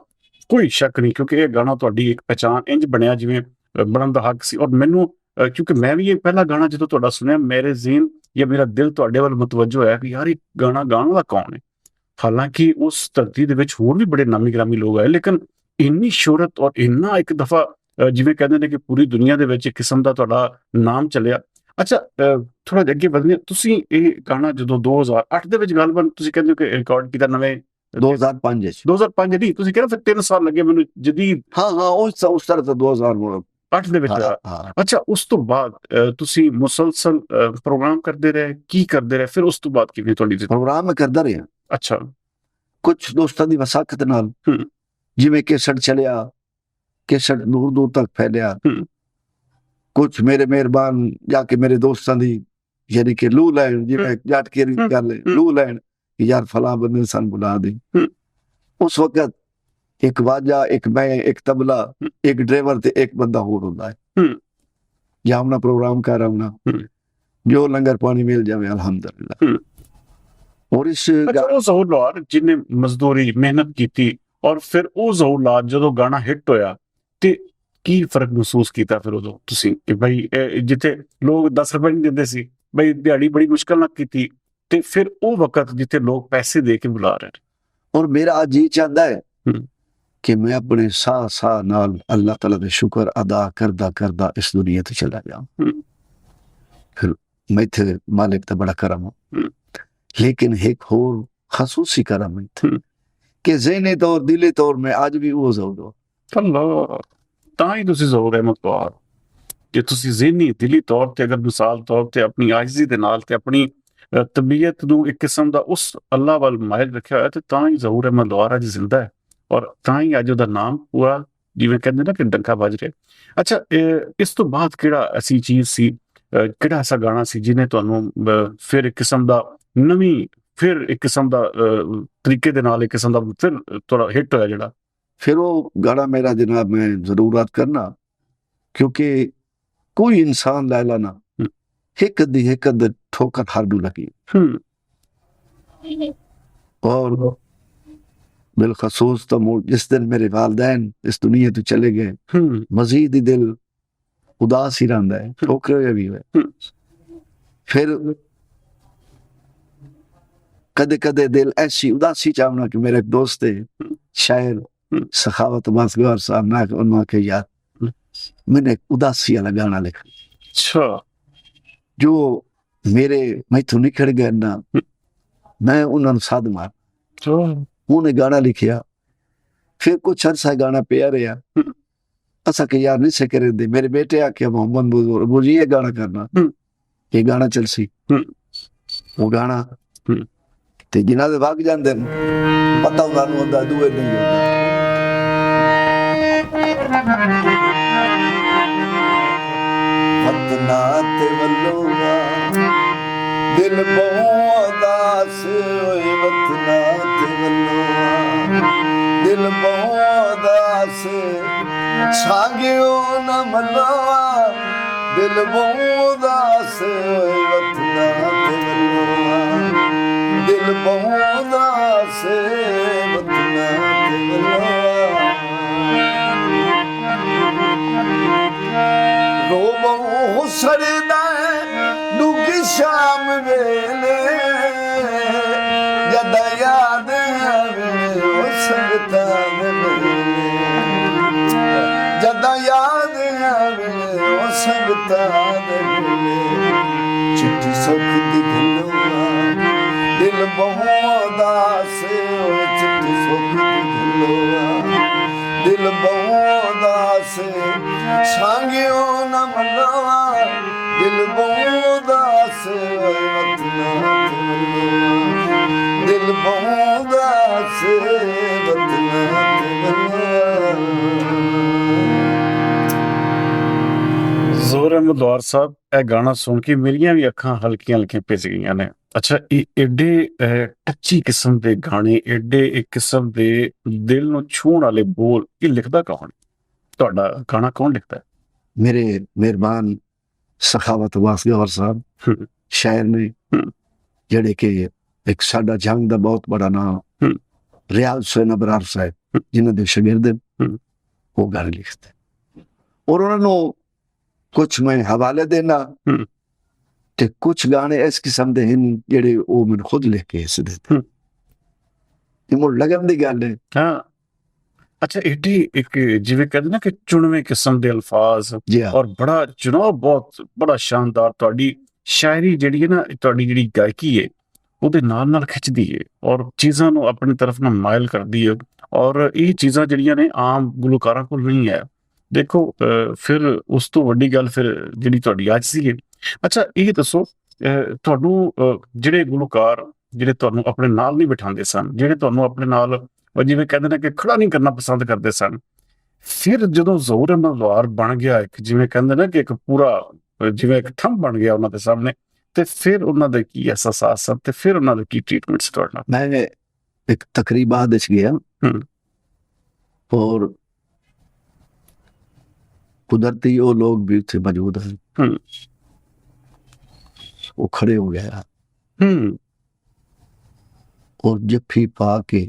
ਕੋਈ ਸ਼ੱਕ ਨਹੀਂ, ਕਿਉਂਕਿ ਇਹ ਗਾਣਾ ਤੁਹਾਡੀ ਇੱਕ ਪਹਿਚਾਣ ਇੰਜ ਬਣਿਆ ਜਿਵੇਂ ਬਣਨ ਦਾ ਹੱਕ ਸੀ। ਔਰ ਮੈਨੂੰ ਕਿਉਂਕਿ ਮੈਂ ਵੀ ਇਹ ਪਹਿਲਾ ਗਾਣਾ ਜਦੋਂ ਤੁਹਾਡਾ ਸੁਣਿਆ, ਮੇਰੇ ਜ਼ੇਨ ਜਾਂ ਮੇਰਾ ਦਿਲ ਤੁਹਾਡੇ ਵੱਲ ਮੁਤਵੱਜੋ ਹੋਇਆ ਕਿ ਯਾਰ ਇਹ ਗਾਣਾ ਗਾਉਣ ਵਾਲਾ ਕੌਣ ਹੈ। ਹਾਲਾਂਕਿ ਉਸ ਧਰਤੀ ਦੇ ਵਿੱਚ ਹੋਰ ਵੀ ਬੜੇ ਨਾਮੀ ਗ੍ਰਾਮੀ ਲੋਕ ਆਏ, ਲੇਕਿਨ ਇੰਨੀ ਸ਼ੋਹਰਤ ਔਰ ਇੰਨਾ ਇੱਕ ਦਫਾ ਜਿਵੇਂ ਕਹਿੰਦੇ ਨੇ ਕਿ ਪੂਰੀ ਦੁਨੀਆ ਦੇ ਵਿੱਚ ਇੱਕ ਕਿਸਮ ਦਾ ਤੁਹਾਡਾ ਨਾਮ ਚੱਲਿਆ। ਅੱਛਾ, ਥੋੜਾ ਜਿਹਾ ਅੱਗੇ ਵਧਦੇ, ਤੁਸੀਂ ਇਹ ਗਾਣਾ ਜਦੋਂ 2008 ਦੇ ਵਿੱਚ ਗੱਲਬਾਤ ਤੁਸੀਂ ਕਹਿੰਦੇ ਹੋ ਕਿ ਰਿਕਾਰਡ ਕੀਤਾ, ਨਵੇਂ 2005 ਨਹੀਂ, ਤੁਸੀਂ ਕਹਿੰਦੇ ਫਿਰ 3 ਸਾਲ ਲੱਗੇ ਮੈਨੂੰ ਜਦੀਦ। ਹਾਂ ਉਸ ਤਰ੍ਹਾਂ ਤਾਂ 2008 ਦੇ ਵਿੱਚ। ਅੱਛਾ, ਉਸ ਤੋਂ ਬਾਅਦ ਤੁਸੀਂ ਮੁਸਲਸਲ ਪ੍ਰੋਗਰਾਮ ਕਰਦੇ ਰਹੇ, ਕੀ ਕਰਦੇ ਰਹੇ ਫਿਰ ਉਸ ਤੋਂ ਬਾਅਦ ਕਿਵੇਂ ਤੁਹਾਡੀ ਪ੍ਰੋਗਰਾਮ ਮੈਂ ਕਰਦਾ ਰਿਹਾ। ਅੱਛਾ, ਕੁਝ ਦੋਸਤਾਂ ਦੀ ਵਸਾਖਤ ਨਾਲ ਜਿਵੇਂ ਕੇਸਟ ਚਲਿਆ, ਕੇਸਟ ਦੂਰ ਦੂਰ ਤੱਕ ਫੈਲਿਆ। ਕੁਝ ਮੇਰੇ ਮਿਹਰਬਾਨ ਜਾ ਕੇ ਮੇਰੇ ਦੋਸਤਾਂ ਦੀ ਯਾਨੀ ਕਿ ਲੂ ਲੈਣ, ਜਿਵੇਂ ਜੱਟ ਕੇ ਗੱਲ ਲੂ ਲੈਣ, ਯਾਰ ਫਲਾਂ ਬੰਦੇ ਸਾਨੂੰ ਬੁਲਾ ਦੇ। ਉਸ ਵਕਤ ਇੱਕ ਵਾਜਾ, ਇੱਕ ਮੈਂ, ਇੱਕ ਤਬਲਾ, ਇੱਕ ਡਰਾਈਵਰ ਤੇ ਇੱਕ ਬੰਦਾ ਹੋਰ ਹੁੰਦਾ ਹੈ। ਜਾਂ ਆਪਣਾ ਪ੍ਰੋਗਰਾਮ ਕਰ ਆਉਣਾ, ਜੋ ਲੰਗਰ ਪਾਣੀ ਮਿਲ ਜਾਵੇ ਅਲਹਮਦੁਲਿਲਾ। ਔਰ ਇਸ ਉਹ ਜ਼ਹੂਰ ਜਿਹਨੇ ਮਜ਼ਦੂਰੀ ਮਿਹਨਤ ਕੀਤੀ, ਔਰ ਫਿਰ ਉਹ ਜ਼ਹੂਰ ਜਦੋਂ ਗਾਣਾ ਹਿੱਟ ਹੋਇਆ ਤੇ ਕੀ ਫਰਕ ਮਹਿਸੂਸ ਕੀਤਾ ਫਿਰ ਉਦੋਂ ਤੁਸੀਂ ਕਿ ਬਈ ਜਿੱਥੇ ਲੋਕ 10 ਰੁਪਏ ਨਹੀਂ ਦਿੰਦੇ ਸੀ, ਬਈ ਦਿਹਾੜੀ ਬੜੀ ਮੁਸ਼ਕਲ ਨਾਲ ਕੀਤੀ, ਤੇ ਫਿਰ ਉਹ ਵਕਤ ਜਿੱਥੇ ਲੋਕ ਪੈਸੇ ਦੇ ਕੇ ਬੁਲਾ ਰਹੇ। ਔਰ ਮੇਰਾ ਅੱਜ ਇਹ ਚਾਹੁੰਦਾ ਹੈ ਕਿ ਮੈਂ ਆਪਣੇ ਸਾਹ ਨਾਲ ਅੱਲਾਹ ਤਾਲਾ ਦਾ ਸ਼ੁਕਰ ਅਦਾ ਕਰਦਾ ਇਸ ਦੁਨੀਆ ਤੋਂ ਚਲਾ ਜਾਵਾਂ। ਫਿਰ ਮੈਥੇ ਮਾਲਿਕ ਦਾ ਬੜਾ ਕਰਮ ਹੋ, ਲੇਕਿਨ ਇੱਕ ਹੋਰ ਖਸੂਸੀ ਕਰਮ ਹੈ ਕਿ ਜ਼ਹਿਨੀ ਤੌਰ, ਦਿਲੀ ਤੌਰ ਮੈਂ ਅੱਜ ਵੀ ਉਹ ਜ਼ਹੂਰ। ਅੱਲਾਹ, ਤਾਂ ਹੀ ਤੁਸੀਂ ਜ਼ਹੂਰ ਅਹਿਮਦ ਪਵਾਰ ਕਿ ਤੁਸੀਂ ਜ਼ਹਿਨੀ ਦਿਲੀ ਤੌਰ ਤੇ ਅਗਰ ਮਿਸਾਲ ਤੌਰ ਤੇ ਆਪਣੀ ਆਜਜ਼ੀ ਦੇ ਨਾਲ ਤੇ ਆਪਣੀ ਤਬੀਅਤ ਨੂੰ ਇੱਕ ਕਿਸਮ ਦਾ ਉਸ ਅੱਲਾਹ ਵੱਲ ਮਾਇਲ ਰੱਖਿਆ ਹੋਇਆ, ਤੇ ਤਾਂ ਹੀ ਜ਼ਹੂਰ ਅਹਿਮਦ ਲੋਹਾਰ ਅੱਜ ਜ਼ਿੰਦਾ ਹੈ, ਔਰ ਤਾਂ ਹੀ ਅੱਜ ਉਹਦਾ ਨਾਮ ਪੂਰਾ ਜਿਵੇਂ ਕਹਿੰਦੇ ਨਾ ਕਿ ਡੰਕਾ ਵੱਜ ਰਿਹਾ। ਅੱਛਾ, ਇਸ ਤੋਂ ਬਾਅਦ ਕਿਹੜਾ ਐਸੀ ਚੀਜ਼ ਸੀ, ਕਿਹੜਾ ਐਸਾ ਗਾਣਾ ਸੀ ਜਿਹਨੇ ਤੁਹਾਨੂੰ ਫਿਰ ਇੱਕ ਕਿਸਮ ਦਾ ਨਵੀਂ, ਫਿਰ ਇੱਕ ਕਿਸਮ ਦਾ ਤਰੀਕੇ ਦੇ ਨਾਲ ਇੱਕ ਕਿਸਮ ਦਾ ਫਿਰ ਥੋੜਾ ਹਿੱਟ ਹੋਇਆ ਜਿਹੜਾ? ਫਿਰ ਉਹ ਗਾਣਾ ਮੇਰਾ ਜਨਾਬ ਮੈਂ ਜ਼ਰੂਰ ਯਾਦ ਕਰਨਾ, ਕਿਉਂਕਿ ਕੋਈ ਇਨਸਾਨ ਲੈ ਲੈਣਾ ਇੱਕ ਅੱਧ ਠੋਕਰ ਹਰ ਨੂੰ ਲੱਗੀ। और बिलखसूस तो जिस दिन मेरे वालदैन इस दुनिया तो चले गए, मजीद ही दिल उदास ही रहा है, ठोकरे भी हुए। फिर कदे कदे दिल ऐसी उदासी चाहना कि मेरे एक दोस्त है शायर सखावत मासगार साहब ना, उन्होंने कहा यार मैंने उदासी वाला गाना लिखा। अच्छा, जो मेरे मैथों निकल गए ना, मैं उन्होंने साध मार, उन्हें गाना लिखिया। फिर कुछ अरसा गाना पिया रहा, असा के यार नहीं से करे दे, मेरे बेटे आके मोहम्मद बुजुर्ग ये गाना करना, ये गाना चल सी। वो गाना ते जिन्हां दे भाग जांदे पता उन्हां नूं हुंदा, दूए नहीं हुंदा। वतना ते वल्लोगा ਦਿਲ ਬਹੁਤ ਉਦਾਸ ਹੋਏ ਵਤਨਾ ਤੇ ਵੱਲੋਂ, ਦਿਲ ਬਹੁਤ ਉਦਾਸ ਸਾਂਗਿਓ ਨਾ ਮੱਲੋਂ, ਦਿਲ ਬਹੁਤ ਉਦਾਸ ਹੋਏ ਵਤਨਾ ਤੇ ਵੱਲੋਂ, ਦਿਲ ਬਹੁਤ ਉਦਾਸ ਵਤਨਾ ਤੇ ਵੱਲੋਂ। ਰੋਵੋ ਸੜਦਾ ਡੂੰਘੀ ਸ਼ਾਮ ਵੇਲੇ, ਜਦ ਯਾਦ ਆਵੇ ਉਹ ਸੰਗਤਾਂ ਦੇ ਮੇਲੇ, ਜਦ ਯਾਦ ਆਵੇ ਉਹ ਸੰਗਤਾਂ ਦੇ ਮੇਲੇ। ਚਿੱਠੀ ਸੁੱਖ ਦੀ ਗੱਲੋਂ ਦਿਲ ਬਹੁਤ ਉਦਾਸ ਹੋਏ, ਚਿੱਠੀ ਸੁੱਖ ਦੀ ਗੱਲੋਂ ਦਿਲ ਬਹੁਤ ਉਦਾਸ ਸਾਂਗਿਓ ਨਾ ਮੱਲੋਂ, ਦਿਲ ਬਹੁਤ ਉਦਾਸ ਹੋਏ ਵਤਨਾ ਤੇ ਵੱਲੋਂ, ਦਿਲ ਬਹੁਤ ਉਦਾਸ ਵਤਨਾ ਤੇ ਵੱਲੋਂ। ਜ਼ੋਰ ਅਹਿਮਦ ਲੋਹਾਰ ਸਾਹਿਬ, ਇਹ ਗਾਣਾ ਸੁਣ ਕੇ ਮੇਰੀਆਂ ਵੀ ਅੱਖਾਂ ਹਲਕੀਆਂ ਹਲਕੀਆਂ ਭਿੱਜ ਗਈਆਂ ਨੇ। ਅੱਛਾ, ਇਹ ਏਡੇ ਟੱਚੀ ਕਿਸਮ ਦੇ ਗਾਣੇ, ਏਡੇ ਇੱਕ ਕਿਸਮ ਦੇ ਦਿਲ ਨੂੰ ਛੂਹਣ ਵਾਲੇ ਬੋਲ, ਇਹ ਲਿਖਦਾ ਕੌਣ? ਤੁਹਾਡਾ ਗਾਣਾ ਕੌਣ ਲਿਖਦਾ ਹੈ? ਮੇਰੇ ਮਿਹਰਬਾਨ ਸਖਾਵਤ ਵਾਸਗਵਰ ਸਾਹਿਬ ਹਮ, ਸ਼ਾਇਰ ਨੇ, ਹਮ, ਜਿਹੜੇ ਕਿ ਇੱਕ ਸਾਡਾ ਜੰਗ ਦਾ ਬਹੁਤ ਬੜਾ ਨਾਮ ਹਮ, ਰਿਆਜ਼ ਹੁਸੈਨ ਅਬਰਾਰ ਸਾਹਿਬ, ਹਮ, ਜਿਨ੍ਹਾਂ ਦੇ ਸ਼ਾਗਿਰਦ ਹਮ, ਉਹ ਗਾਣੇ ਲਿਖਦੇ, ਔਰ ਉਹਨਾਂ ਨੂੰ ਕੁਛ ਮੈਂ ਹਵਾਲੇ ਦੇਣਾ ਹਮ, ਤੇ ਕੁਛ ਗਾਣੇ ਇਸ ਕਿਸਮ ਦੇ ਹਨ ਜਿਹੜੇ ਉਹ ਮੈਨੂੰ ਖੁਦ ਲਿਖ ਕੇ ਇਸ ਦਿੱਤੇ। ਹਮ। ਇਹ ਮੁੜ ਲਗਨ ਦੀ ਗੱਲ ਹੈ। ਹਾਂ, ਅੱਛਾ, ਏਡੀ ਇੱਕ ਜਿਵੇਂ ਕਹਿੰਦੇ ਨਾ ਕਿ ਚੁਣਵੇਂ ਕਿਸਮ ਦੇ ਅਲਫਾਜ਼ ਜੀ ਹਾਂ, ਔਰ ਬੜਾ ਚੁਣਾਵ, ਬਹੁਤ ਬੜਾ ਸ਼ਾਨਦਾਰ ਤੁਹਾਡੀ ਸ਼ਾਇਰੀ ਜਿਹੜੀ ਹੈ ਨਾ, ਤੁਹਾਡੀ ਜਿਹੜੀ ਗਾਇਕੀ ਹੈ ਉਹਦੇ ਨਾਲ ਨਾਲ ਖਿੱਚਦੀ ਹੈ ਔਰ ਚੀਜ਼ਾਂ ਨੂੰ ਆਪਣੀ ਤਰਫ ਨਾਲ ਮਾਇਲ ਕਰਦੀ ਹੈ। ਔਰ ਇਹ ਚੀਜ਼ਾਂ ਜਿਹੜੀਆਂ ਨੇ ਆਮ ਗੁਲਕਾਰਾਂ ਕੋਲ ਨਹੀਂ ਹੈ। ਦੇਖੋ ਫਿਰ ਉਸ ਤੋਂ ਵੱਡੀ ਗੱਲ ਫਿਰ ਜਿਹੜੀ ਤੁਹਾਡੀ ਅੱਜ ਸੀ। ਅੱਛਾ, ਇਹ ਦੱਸੋ ਤੁਹਾਨੂੰ ਜਿਹੜੇ ਗੁਲਕਾਰ ਜਿਹੜੇ ਤੁਹਾਨੂੰ ਆਪਣੇ ਨਾਲ ਨਹੀਂ ਬਿਠਾਉਂਦੇ ਸਨ, ਜਿਹੜੇ ਤੁਹਾਨੂੰ ਆਪਣੇ ਨਾਲ ਜਿਵੇਂ ਕਹਿੰਦੇ ਨੇ ਕਿ ਖੜਾ ਨਹੀਂ ਕਰਨਾ ਪਸੰਦ ਕਰਦੇ ਸਨ, ਫਿਰ ਜਦੋਂ ਜ਼ੋਰ ਅਹਿਮਦ ਲੋਹਾਰ ਬਣ ਗਿਆ ਇੱਕ, ਜਿਵੇਂ ਕਹਿੰਦੇ ਨਾ ਕਿ ਇੱਕ ਪੂਰਾ ਜਿਵੇਂ ਇੱਕ ਥੰਮ ਬਣ ਗਿਆ ਉਹਨਾਂ ਦੇ ਸਾਹਮਣੇ, ਤੇ ਫਿਰ ਉਹਨਾਂ ਦੇ ਕੀ ਅਹਿਸਾਸ ਸਨ ਤੇ ਫਿਰ ਉਹਨਾਂ ਦਾ ਕੀ ਟ੍ਰੀਟਮੈਂਟ ਸੀ ਤੁਹਾਡੇ ਨਾਲ? ਮੈਂ ਇੱਕ ਤਕਰੀਬਾ ਦੇ ਚ ਗਿਆ ਔਰ ਕੁਦਰਤੀ ਉਹ ਲੋग ਵੀ ਉੱਥੇ ਮੌਜੂਦ ਹਨ, ਉਹ ਖੜੇ ਹੋ ਗਿਆ और जफ्फी पा के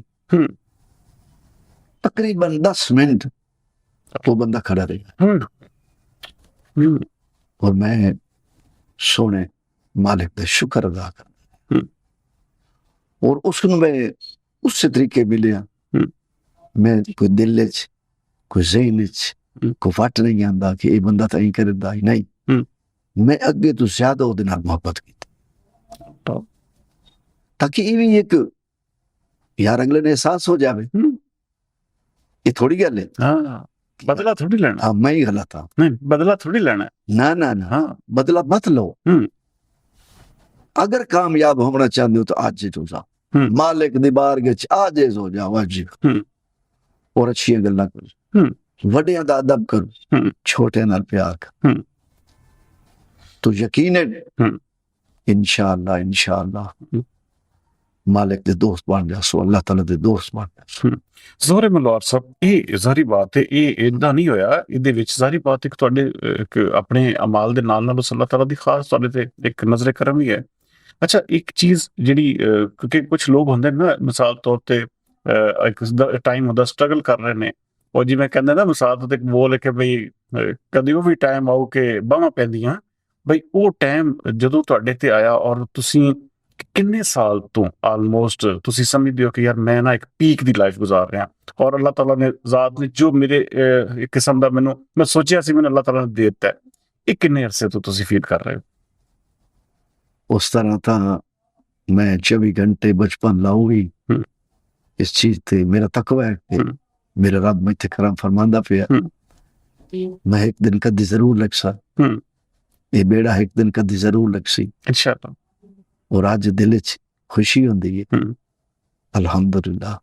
तकरीबन 10 मिनट वो बंदा खड़ा रहा और मैं सोने मालिक का शुक्र अदा कर और उसको मैं उससे तरीके मिलिया। मैं कोई दिल च कोई ज़हन च कोई फट नहीं आंदा कि ये बंदा तो ही करदा ही नहीं। मैं अगे तो ज्यादा ਉਹਦੇ ਨਾਲ ਮੁਹੱਬਤ ਕੀਤੀ ताकि ये भी एक यार अगले ने एहसास हो जावे ये थोड़ी गल है। हाँ, बदला थोड़ी लेना। हाँ, मैं ही गलत था। नहीं, बदला थोड़ी लेना है। ना ना ना, हाँ, बदला मत लो। अगर कामयाब होना चाहते हो तो आज हो जाओ, मालिक दी बारगाह च आज हो जाओ, आज और अच्छी गल्लां करो, वड्डियां दा अदब करो, छोटे नाल प्यार करो, तो यकीन है इंशाअल्लाह इंशाअल्लाह मालिक दे दोस्त बन जासो, अल्लाह ताला दे दोस्त बन जासो। ਜ਼ੋਰ ਅਹਿਮਦ ਲੋਹਾਰ ਸਾਹਿਬ, ਇਹ ਜ਼ਾਹਰੀ ਬਾਤ ਹੈ, ਇਹ ਇਦਾਂ ਨਹੀਂ ਹੋਇਆ। ਇਹਦੇ ਵਿੱਚ ਜ਼ਾਹਰੀ ਬਾਤ ਇੱਕ ਤੁਹਾਡੇ ਇੱਕ ਆਪਣੇ ਅਮਾਲ ਦੇ ਨਾਲ ਨਾਲ ਉਸ ਅੱਲਾਹ ਤਾਲਾ ਦੀ ਖਾਸ ਤੁਹਾਡੇ ਤੇ ਇੱਕ ਨਜ਼ਰ ਕਰਮ ਵੀ ਹੈ। ਅੱਛਾ, ਇੱਕ ਚੀਜ਼ ਜਿਹੜੀ ਕਿਉਂਕਿ ਕੁਝ ਲੋਕ ਹੁੰਦੇ ਨੇ ਨਾ, ਮਿਸਾਲ ਤੌਰ ਤੇ ਇੱਕ ਟਾਈਮ ਹੁੰਦਾ ਸਟਰਗਲ ਕਰ ਰਹੇ ਨੇ, ਉਹ ਜਿਵੇਂ ਕਹਿੰਦੇ ਨਾ ਮਿਸਾਲ ਤੌਰ ਤੇ ਇੱਕ ਬੋਲ ਕੇ ਬਈ ਕਦੀ ਉਹ ਵੀ ਟਾਈਮ ਆਊ ਕਿ ਬਾਹਾਂ ਪੈਂਦੀਆਂ, ਬਈ ਉਹ ਟਾਈਮ ਜਦੋਂ ਤੁਹਾਡੇ ਤੇ ਆਇਆ ਔਰ ਤੁਸੀਂ ਕਿੰਨੇ ਸਾਲ ਤੋਂ ਆਲਮੋਸਟ ਤੁਸੀਂ ਸਮਝਦੇ ਹੋ ਕਿ ਯਾਰ ਮੈਂ ਨਾ ਇੱਕ ਪੀਕ ਦੀ ਲਾਈਫ ਗੁਜ਼ਾਰ ਰਿਹਾ ਔਰ ਅੱਲਾਹ ਤਾਲਾ ਨੇ ਜ਼ਾਤ ਨੇ ਜੋ ਮੇਰੇ ਇੱਕ ਕਿਸਮ ਦਾ ਮੈਂ ਸੋਚਿਆ ਸੀ ਮੈਨੂੰ ਅੱਲਾਹ ਤਾਲਾ ਨੇ ਦੇ ਦਿੱਤਾ, ਇਹ ਕਿੰਨੇ ਅਰਸੇ ਤੋਂ ਤੁਸੀਂ ਫੀਲ ਕਰ ਰਹੇ ਹੋ? उस तरह था मैं 24 घंटे बचपन लाऊं ही इस चीज थे। मेरा तकवा है कि मेरा रब मैं करम फरमांदा पिया, मैं एक दिन कदी जरूर लग सा, ये बेड़ा एक दिन कदी जरूर लग सी इंशाअल्लाह। और आज दिल च खुशी होंदी है अल्हम्दुलिल्लाह।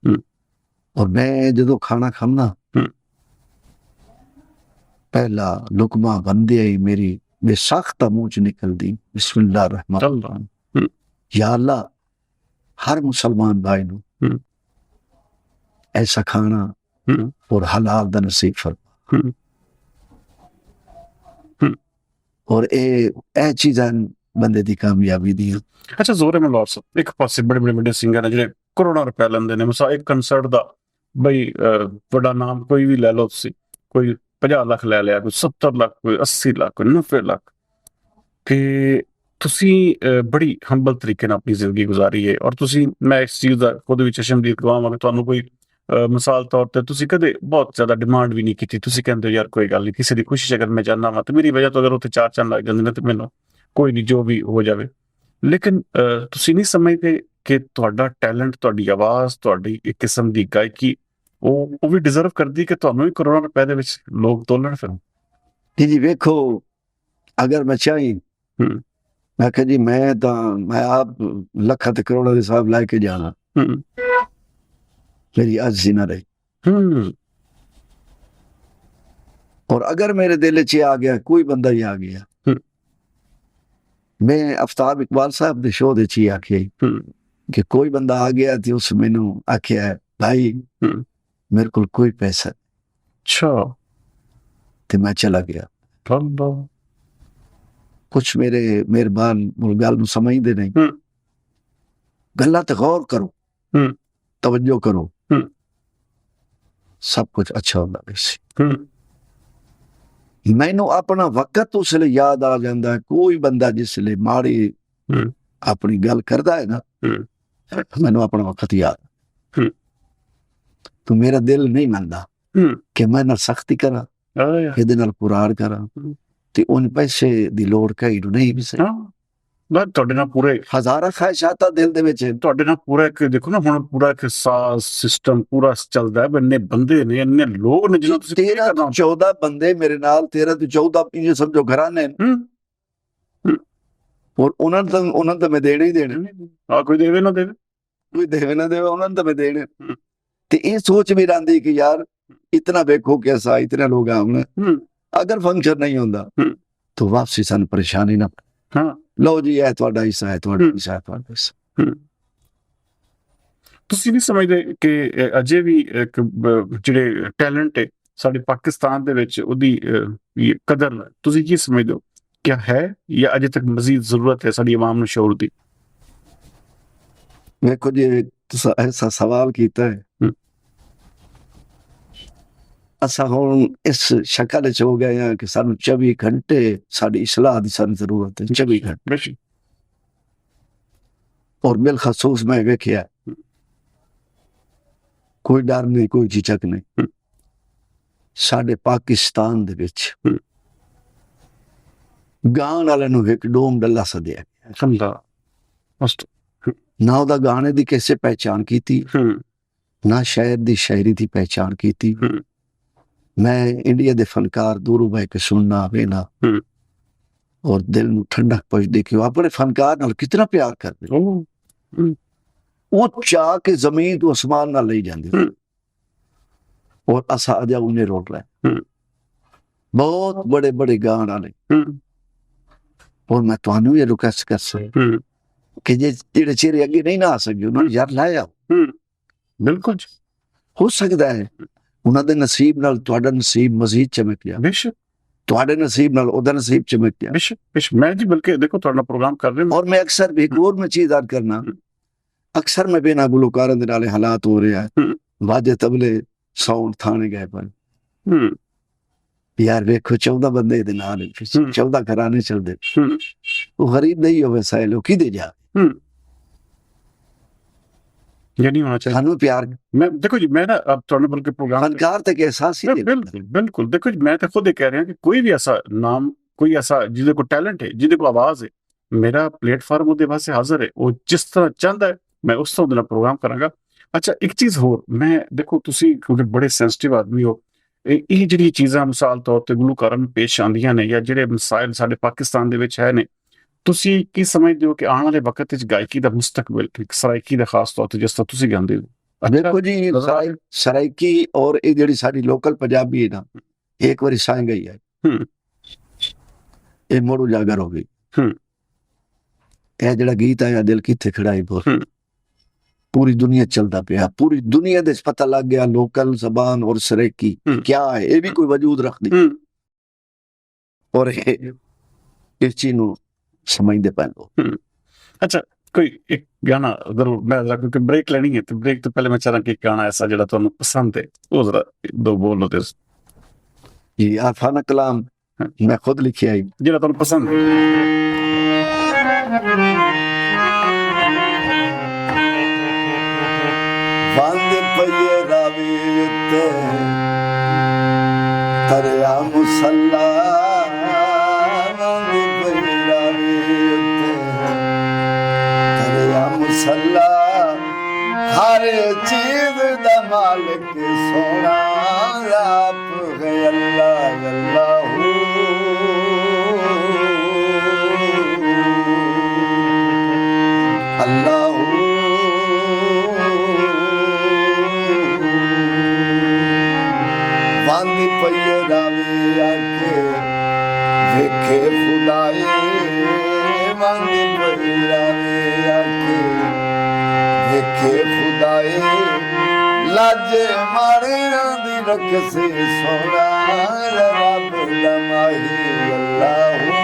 और मैं जदों खाना खाना पहला लुकमा बंदे ही मेरी बेसाख्ता मुंह च निकलदी बिस्मिल्लाह रहमान, या अल्लाह हर मुसलमान भाई नू हम्म, ऐसा खाना हम्म, और हलाल दा नसीब फरमा। हम्म, हम्म। और ए चीज़ां बंदे दी कामयाबी दी। ਅੱਛਾ ਜ਼ੋਰ ਮੈਂ ਲਾਰਸ ਇੱਕ ਪਾਸੇ ਬੜੇ ਬੜੇ ਵੱਡੇ ਸਿੰਗਰ ਨੇ ਜਿਹੜੇ ਕਰੋੜਾਂ ਰੁਪਏ ਲੈਂਦੇ ਨੇ, ਮਿਸਾਲ ਇੱਕ ਕੰਸਰਟ ਦਾ ਬਈ ਵੱਡਾ ਨਾਮ ਕੋਈ ਵੀ ਲੈ ਲਓ ਤੁਸੀਂ, ਕੋਈ 50 ਲੱਖ ਲੈ ਲਿਆ, ਕੋਈ 70 ਲੱਖ, ਕੋਈ 80 ਲੱਖ, ਕੋਈ 90 ਲੱਖ, ਕਿ ਤੁਸੀਂ ਬੜੀ ਹੰਬਲ ਤਰੀਕੇ ਨਾਲ ਆਪਣੀ ਜ਼ਿੰਦਗੀ ਗੁਜ਼ਾਰੀ ਹੈ। ਔਰ ਤੁਸੀਂ, ਮੈਂ ਇਸ ਚੀਜ਼ ਦਾ ਖੁਦ ਵੀ ਚਸ਼ਮਦੀਦ ਗਵਾਵਾਂਗਾ, ਤੁਹਾਨੂੰ ਕੋਈ ਮਿਸਾਲ ਤੌਰ ਤੇ ਤੁਸੀਂ ਕਦੇ ਬਹੁਤ ਜ਼ਿਆਦਾ ਡਿਮਾਂਡ ਵੀ ਨਹੀਂ ਕੀਤੀ। ਤੁਸੀਂ ਕਹਿੰਦੇ ਹੋ ਯਾਰ ਕੋਈ ਗੱਲ ਨਹੀਂ, ਕਿਸੇ ਦੀ ਖੁਸ਼ੀ 'ਚ ਅਗਰ ਮੈਂ ਜਾਣਾ ਵਾ ਤੇ ਮੇਰੀ ਵਜ੍ਹਾ ਤੋਂ ਅਗਰ ਉੱਥੇ ਚਾਰ ਚੰਨ ਲੱਗ ਜਾਂਦੇ ਨੇ ਤੇ ਮੈਨੂੰ ਕੋਈ ਨਹੀਂ, ਜੋ ਵੀ ਹੋ ਜਾਵੇ। ਲੇਕਿਨ ਤੁਸੀਂ ਨਹੀਂ ਸਮਝਦੇ ਕਿ ਤੁਹਾਡਾ ਟੈਲੈਂਟ, ਤੁਹਾਡੀ ਆਵਾਜ਼, ਤੁਹਾਡੀ ਇੱਕ ਕਿਸਮ ਦੀ ਗਾਇਕੀ ਉਹ ਵੀ ਡਿਜ਼ਰਵ ਕਰਦੀ ਕਿ ਤੁਹਾਨੂੰ ਵੀ ਕਰੋੜਾਂ ਰੁਪਏ ਦੇ ਵਿੱਚ ਲੋਕ ਤੋਲਣ ਫਿਰ? जी वेखो, अगर मैं चाही ਹੂੰ, मैं कह जी मैं आप लखा ते करोड़ा दे हिसाब लैके जाना, ਹੂੰ, मेरी अर्जी ना रही। ਹੂੰ, और अगर मेरे दिल च आ गया, कोई बंदा ही आ गया, हम्म। मैं आफ्ताब इकबाल साहब दे शो दे च ही आखिया ਹੂੰ, कि कोई बंदा आ गया तो उस मैनू आखिया भाई ਹੂੰ। मेरे को कोई पैसा नहीं, ਅੱਛਾ, ते मैं चला गया। ਅੱਲਾ, कुछ मेरे मेहरबान गल नू समझदे नहीं, हम्म। गल्लां ते गौर करो, हम्म। तवज्जो करो, हम्म। सब कुछ अच्छा होंदा वैसे। हम्म, मैनू अपना वक्त उसले याद आ जाता है, कोई बंदा जिसले माड़ी हम्म, अपनी गल करदा है ना, हम्म, मैनू अपना वक्त याद। हम्म, तो मेरा दिल नहीं मनदा हम्म। कि मैं ना सख्ती करा, ਆਇਆ, ਇਹਦੇ ਨਾਲ ਪੁਰਾੜ ਕਰਾਂ, ਤੇ ਉਹਨ ਪੈਸੇ ਦੀ ਲੋੜ ਕਈ ਨੂੰ ਨਹੀਂ ਵੀ ਸਹੀ। ਹਾਂ, ਮੈਂ ਤੁਹਾਡੇ ਨਾਲ ਪੂਰੇ, ਹਜ਼ਾਰਾਂ ਖਾਹਿਸ਼ਾਤਾਂ ਦਿਲ ਦੇ ਵਿੱਚ ਤੁਹਾਡੇ ਨਾਲ ਪੂਰਾ ਇੱਕ ਦੇਖੋ ਨਾ, ਹੁਣ ਪੂਰਾ ਇੱਕ ਸਾਜ਼ ਸਿਸਟਮ ਪੂਰਾ ਚੱਲਦਾ ਹੈ, ਇੰਨੇ ਬੰਦੇ ਨੇ, ਇੰਨੇ ਲੋਕ ਨੇ ਜਿਹਨਾਂ ਤੁਸੀਂ pay 13 ਕਰਨਾ। ਤੋਂ 14 ਬੰਦੇ ਮੇਰੇ ਨਾਲ, 13 ਤੋਂ 14 ਇਹ ਸਮਝੋ ਘਰਾਣੇ ਨੇ, ਹੂੰ, ਔਰ ਉਹਨਾਂ ਨੂੰ ਤਾਂ ਮੈਂ ਦੇਣੇ ਹੀ ਦੇਣੇ, ਆ ਕੋਈ ਦੇਵੇ ਨਾ ਦੇਵੇ। ਕੋਈ ਦੇਵੇ ਨਾ ਦੇਵੇ, ਉਹਨਾਂ ਨੂੰ ਤਾਂ ਮੈਂ ਦੇਣੇ। ਹੂੰ। ਤੇ ਇਹ ਸੋਚ ਵੀ ਰਹਿੰਦੀ ਕਿ ਯਾਰ इतना देखो कैसा, इतने लोग आए, ਹੂੰ, अगर फंक्शन नहीं होता हम्म। तो वापसी सन परेशानी ना। ਹਾਂ, लो जी है ਤੁਹਾਡਾ हिस्सा है, ਤੁਹਾਡਾ हिस्सा है, ਤੁਹਾਡਾ हिस्सा। ਹੂੰ। ਤੁਸੀਂ ਨਹੀਂ ਸਮਝਦੇ ਕਿ ਅਜੇ ਵੀ ਇੱਕ ਜਿਹੜੇ ਟੈਲੈਂਟ ਹੈ ਸਾਡੇ ਪਾਕਿਸਤਾਨ ਦੇ ਵਿੱਚ, ਉਹਦੀ ਕਦਰ ਤੁਸੀਂ ਕੀ ਸਮਝਦੇ ਹੋ? ਕਿਆ ਹੈ ਜਾਂ ਅਜੇ ਤੱਕ ਮਜ਼ੀਦ ਜ਼ਰੂਰਤ ਹੈ ਸਾਡੀ ਆਵਾਮ ਨੂੰ ਸ਼ਊਰ ਦੀ? ਵੇਖੋ ਜੀ, ਤੁਸੀਂ ਐਸਾ ਸਵਾਲ ਕੀਤਾ ਹੈ, ਅਸਾਂ ਹੁਣ ਇਸ ਸ਼ਕਲ ਵਿੱਚ ਹੋ ਗਏ ਹਾਂ ਕਿ ਸਾਨੂੰ 24 ਘੰਟੇ ਸਾਡੀ ਇਸਲਾਹ ਦੀ ਸਾਨੂੰ ਜ਼ਰੂਰਤ ਹੈ, 24 ਘੰਟੇ। ਬੇਸ਼ੱਕ। ਔਰ ਬਿਲਖਸੂਸ ਮੈਂ ਵੇਖਿਆ ਕੋਈ ਡਰ ਨਹੀਂ, ਕੋਈ ਝਿਜਕ ਨਹੀਂ ਸਾਡੇ ਪਾਕਿਸਤਾਨ ਦੇ ਵਿੱਚ। ਗਾਣ ਵਾਲਿਆਂ ਨੂੰ ਇੱਕ ਡੋਮ ਡੱਲਾ ਸੱਦਿਆ, ਨਾ ਉਹਦਾ ਗਾਣੇ ਦੀ ਕਿਸੇ ਪਹਿਚਾਣ ਕੀਤੀ, ਨਾ ਸ਼ਾਇਰ ਦੀ ਸ਼ਾਇਰੀ ਦੀ ਪਹਿਚਾਣ ਕੀਤੀ। मैं इंडिया दे फनकार दूरों बह के सुनना वेना और दिल नू ठंडक पहुंचदी कि अपने फनकार नाल कितना प्यार करदे, वो चाह के जमीन तो आसमान नाल ले जांदे, और असा अजा उन्हें रोक रहे बहुत बड़े बड़े गान वाले। और मैं तुहानू ये रिक्वेस्ट कर सकदा कि जेड़े चेहरे अगे नहीं ना आ सके उन्होंने यार लाया, बिल्कुल हो सकता है ਉਹਨਾਂ ਦੇ ਨਸੀਬ ਨਾਲ ਤੁਹਾਡਾ ਨਸੀਬ ਮਜ਼ੀਦ ਚਮਕ ਗਿਆ, ਬੇਸ਼ੱਕ ਤੁਹਾਡੇ ਨਸੀਬ ਨਾਲ ਉਹਦਾ ਨਸੀਬ ਚਮਕ ਗਿਆ। ਬੇਸ਼ੱਕ ਮੈਂ ਜੀ ਬਲਕਿ ਦੇਖੋ ਤੁਹਾਡਾ ਪ੍ਰੋਗਰਾਮ ਕਰ ਰਹੇ ਹਾਂ, और मैं अक्सर भी एक और मैं चीज याद करना, अक्सर मैं बेना गुलकारों के नाले हालात हो रहे हैं, वाजे तबले साउंड थाने गए पर यार वेखो 14 बंदे दे नाल 14 घराने चलते, वो गरीब नहीं हो वैसा लोग कि दे जा ये नहीं होना चाहिए। ਸਾਨੂੰ ਪਿਆਰ मैं देखो जी, मैं ना अब ਤੁਹਾਡੇ ਬਲਕਿ ਪ੍ਰੋਗਰਾਮ ਫਨਕਾਰ ਤੱਕ एहसास ही बिल्कुल बिल्कुल देखो जी, मैं तो खुद ही कह रहा हूँ कि कोई भी ऐसा नाम, कोई ऐसा ਜਿਹਦੇ ਕੋਲ ਟੈਲੈਂਟ ਹੈ, ਜਿਹਦੇ ਕੋਲ ਆਵਾਜ਼ ਹੈ, ਮੇਰਾ ਪਲੇਟਫਾਰਮ ਉਹਦੇ ਵਾਸਤੇ ਹਾਜ਼ਰ ਹੈ। ਉਹ ਜਿਸ ਤਰ੍ਹਾਂ ਚਾਹੁੰਦਾ ਹੈ ਮੈਂ ਉਸ ਤਰ੍ਹਾਂ ਉਹਦੇ ਨਾਲ ਪ੍ਰੋਗਰਾਮ ਕਰਾਂਗਾ। ਅੱਛਾ, ਇੱਕ ਚੀਜ਼ ਹੋਰ, ਮੈਂ ਦੇਖੋ ਤੁਸੀਂ ਕਿਉਂਕਿ ਬੜੇ ਸੈਂਸਿਟਿਵ ਆਦਮੀ ਹੋ, ਇਹ ਜਿਹੜੀ ਚੀਜ਼ਾਂ ਮਿਸਾਲ ਤੌਰ ਤੇ ਗੁਲੂਕਾਰਾਂ ਨੂੰ ਪੇਸ਼ ਆਉਂਦੀਆਂ ਨੇ, ਜਾਂ ਜਿਹੜੇ ਮਸਾਇਲ ਸਾਡੇ ਪਾਕਿਸਤਾਨ ਦੇ ਵਿੱਚ ਹੈ ਨੇ, ਤੁਸੀਂ ਕੀ ਸਮਝਦੇ ਹੋ ਕਿ ਆਉਣ ਵਾਲੇ ਵਕਤ ਵਿੱਚ ਗਾਇਕੀ ਦਾ ਮੁਸਤਕਬਲ, ਸਰਾਇਕੀ ਦਾ ਖਾਸ ਤੌਰ ਤੇ ਜਿਸ ਤਰ੍ਹਾਂ ਤੁਸੀਂ ਗਾਉਂਦੇ ਹੋ? देखो जी, सराइकी और ये जेडी साडी लोकल पंजाबी है ना, एक बारी सांग गई है, ये मोड़ उजागर हो गई। ਇਹ ਜਿਹੜਾ ਗੀਤ ਆਇਆ ਦਿਲ ਕਿੱਥੇ ਖੜਾਈ ਬੋਲ ਹੂੰ। पूरी दुनिया चलता पिया, पूरी दुनिया दे पता लग गया लोकल जबान और सरेकी हम्म। क्या है, ये भी कोई वजूद रख दी हूँ और इस चीज नू समझते पे लोग। अच्छा कोई एक गाना जरूर मैं जरा क्योंकि ब्रेक लेनी है तो ब्रेक तो पहले मैं चाह कि एक गाना ऐसा जो तुहानू पसंद है वो जरा दो बोलो ते जी आफाना कलाम हाँ। मैं खुद लिखी आई जो तुहानू पसंद है। वंद पये रावी उत्ते तरया मुसल्ला, वंद पये रावी उत्ते तरया मुसल्ला, हर चीज दा मालिक सोना आप है अल्लाह अल्लाहू। वांदी पई रावी आके वेखे खुदाई, वांदी पई रावी आके वेखे खुदाई, लाजे मारे दी रख से सोना रब लमाही अल्लाहू।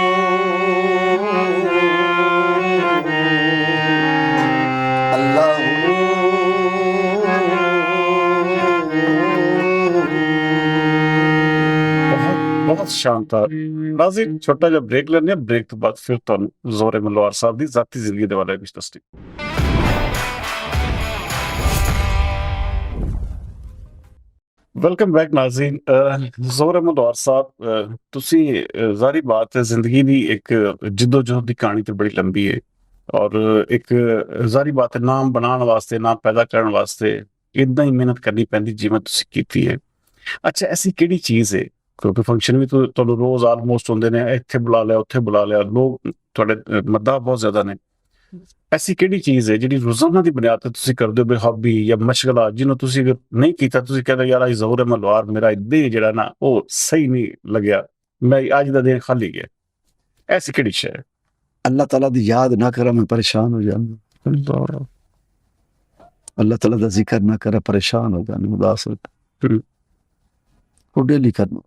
बहुत शानदार नाज़रीन छोटा जिहा ब्रेक लेने आ ब्रेक तो बाद फिर तुहानू ज़ोहरे मल्हार साहब दी ज़ाती जिंदगी दे बारे विच दसदी। वेलकम बैक नाज़रीन। ज़ोहरे मल्हार साहब तुसी ज़ाहिर बात है जिंदगी दी एक जिद्दोजहद दी कहानी तो बड़ी लंबी है और एक ज़ाहिर बात है नाम बनाने वास्ते नाम पैदा करने वास्ते इदां ही मेहनत करनी पैंदी जिवें तुसी कीती है। अच्छा ऐसी किहड़ी चीज़ है क्योंकि फंक्शन भी तो तुहानू रोज़ आलमोस्ट होंदे ने इत्थे बुला लिया उत्थे बुला लिया लोग तुहाडे मद्दा बहुत ज़्यादा ने ऐसी किहड़ी चीज़ है जिहड़ी रोज़ाना दी बुनियाद ते तुसी करदे हो हॉबी या मशगला जिन्हों तुसी अगर नहीं कीता तुसी कहंदे यार अज ज़ोहरे मल्हार मेरा इदां ही जेहड़ा ना वो सही नहीं लग्या मैं अज दा दिन खाली गया ऐसी किहड़ी शै है? अल्लाह ताला दी याद ना करा मैं परेशान हो जाना, अल्लाह ताला दा जिक्र ना करा परेशान हो जाना उदास हो जाना वो डेली करना।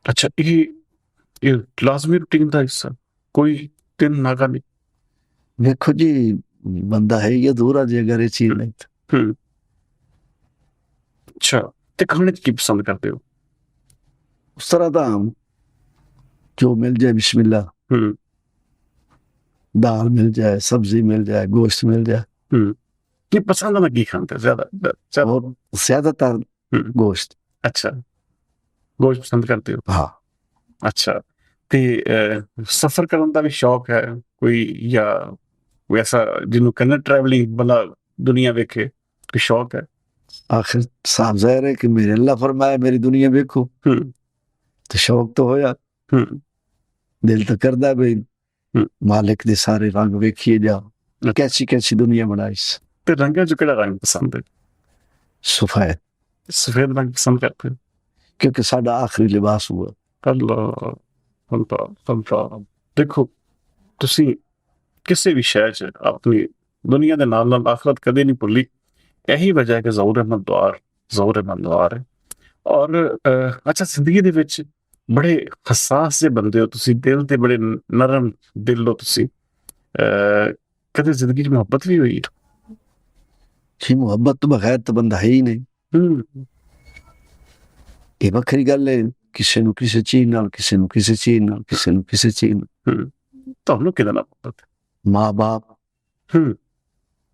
अच्छा ये लाजमी रूटीन का हिस्सा कोई दिन नागा नहीं? देखो जी बंदा है ये अधूरा जी अगर ये चीज नहीं तो। अच्छा ते खाने की पसंद करते हो? उस तरह दा हम जो मिल जाए बिस्मिल्लाह, दाल मिल जाए सब्जी मिल जाए गोश्त मिल जाए। ये पसंद ना की खाते ज्यादा और ज्यादातर गोश्त। अच्छा गोश्त पसंद करते हो? हाँ। अच्छा ते सफर करने का भी शौक है कोई या कोई ऐसा जिन्हों कहना ट्रैवलिंग बंदा दुनिया वेखे कोई शौक है? आखिर साफ जाहिर है कि मेरे अल्लाह फरमाए मेरी दुनिया देखो तो शौक तो होया, दिल तो करदा भाई मालिक दे सारे रंग वेखिए जाओ कैसी कैसी दुनिया बनाई। ते रंग जो केड़ा रंग पसंद है? सफेद। सफेद रंग पसंद करते हो क्योंकि साडा आखिरी लिबास हुआ। अल्लाह देखो तुसी किसी भी शहर च अपनी दुनिया दे नाल नाल आखिरत कदे नहीं भुल्ली यही वजह है कि ज़ोहरे मल्हार है। और अच्छा जिंदगी दे विच बड़े हसास जे बंदे हो तुसी दिल ते बड़े नरम दिल हो तुसी कदे जिंदगी च मोहब्बत भी हुई है? जी मोहब्बत तो बगैर तो बंदा है ही नहीं। ये वखरी गल है किसी नू किसी चीज नाल किसी नू किसी चीज नाल किसी नू किसी चीज नाल। तुहानू किहदे नाल मोहब्बत है? माँ बाप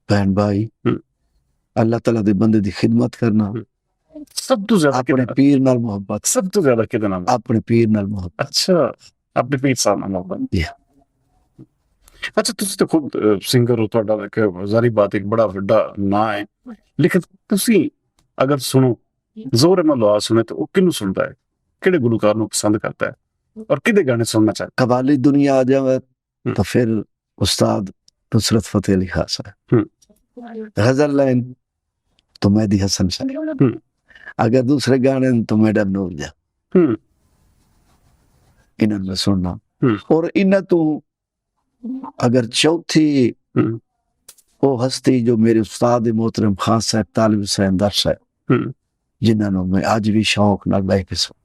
बहन भाई अल्लाह ताला दे बंदे दी खिदमत करना सब तो ज्यादा अपने पीर नाल मोहब्बत। सब तो ज्यादा किहदे नाल? अपने पीर नाल मोहब्बत। अच्छा अपने पीर साहब नाल मोहब्बत। अच्छा तुसी तो खुद सिंगर हो तुहाडा एक जारी बात एक बड़ा वड्डा ना है लेकिन तुसी अगर सुनो ज़ोहरे मल्हार सुने तो किनू सुनता है किहड़े गुलकार नू पसंद करता है और किहदे गाने सुनना चाहता है? कवाली दुनिया आ जावे तो फिर उस्ताद नुसरत फतेह अली खान साहब, गजल लाइन तो मेहदी हसन साहब, अगर दूसरे गाने तो मैडम नूर जा इन्होंने सुनना। और इन्हें तो अगर चौथी हम्म, वो हस्ती जो मेरे उस्ताद मोहतरम खान साहब तालिब हुसैन दर साहब, हम्म, जिन्होंने मैं आज भी शौक नाल बैठ के सुन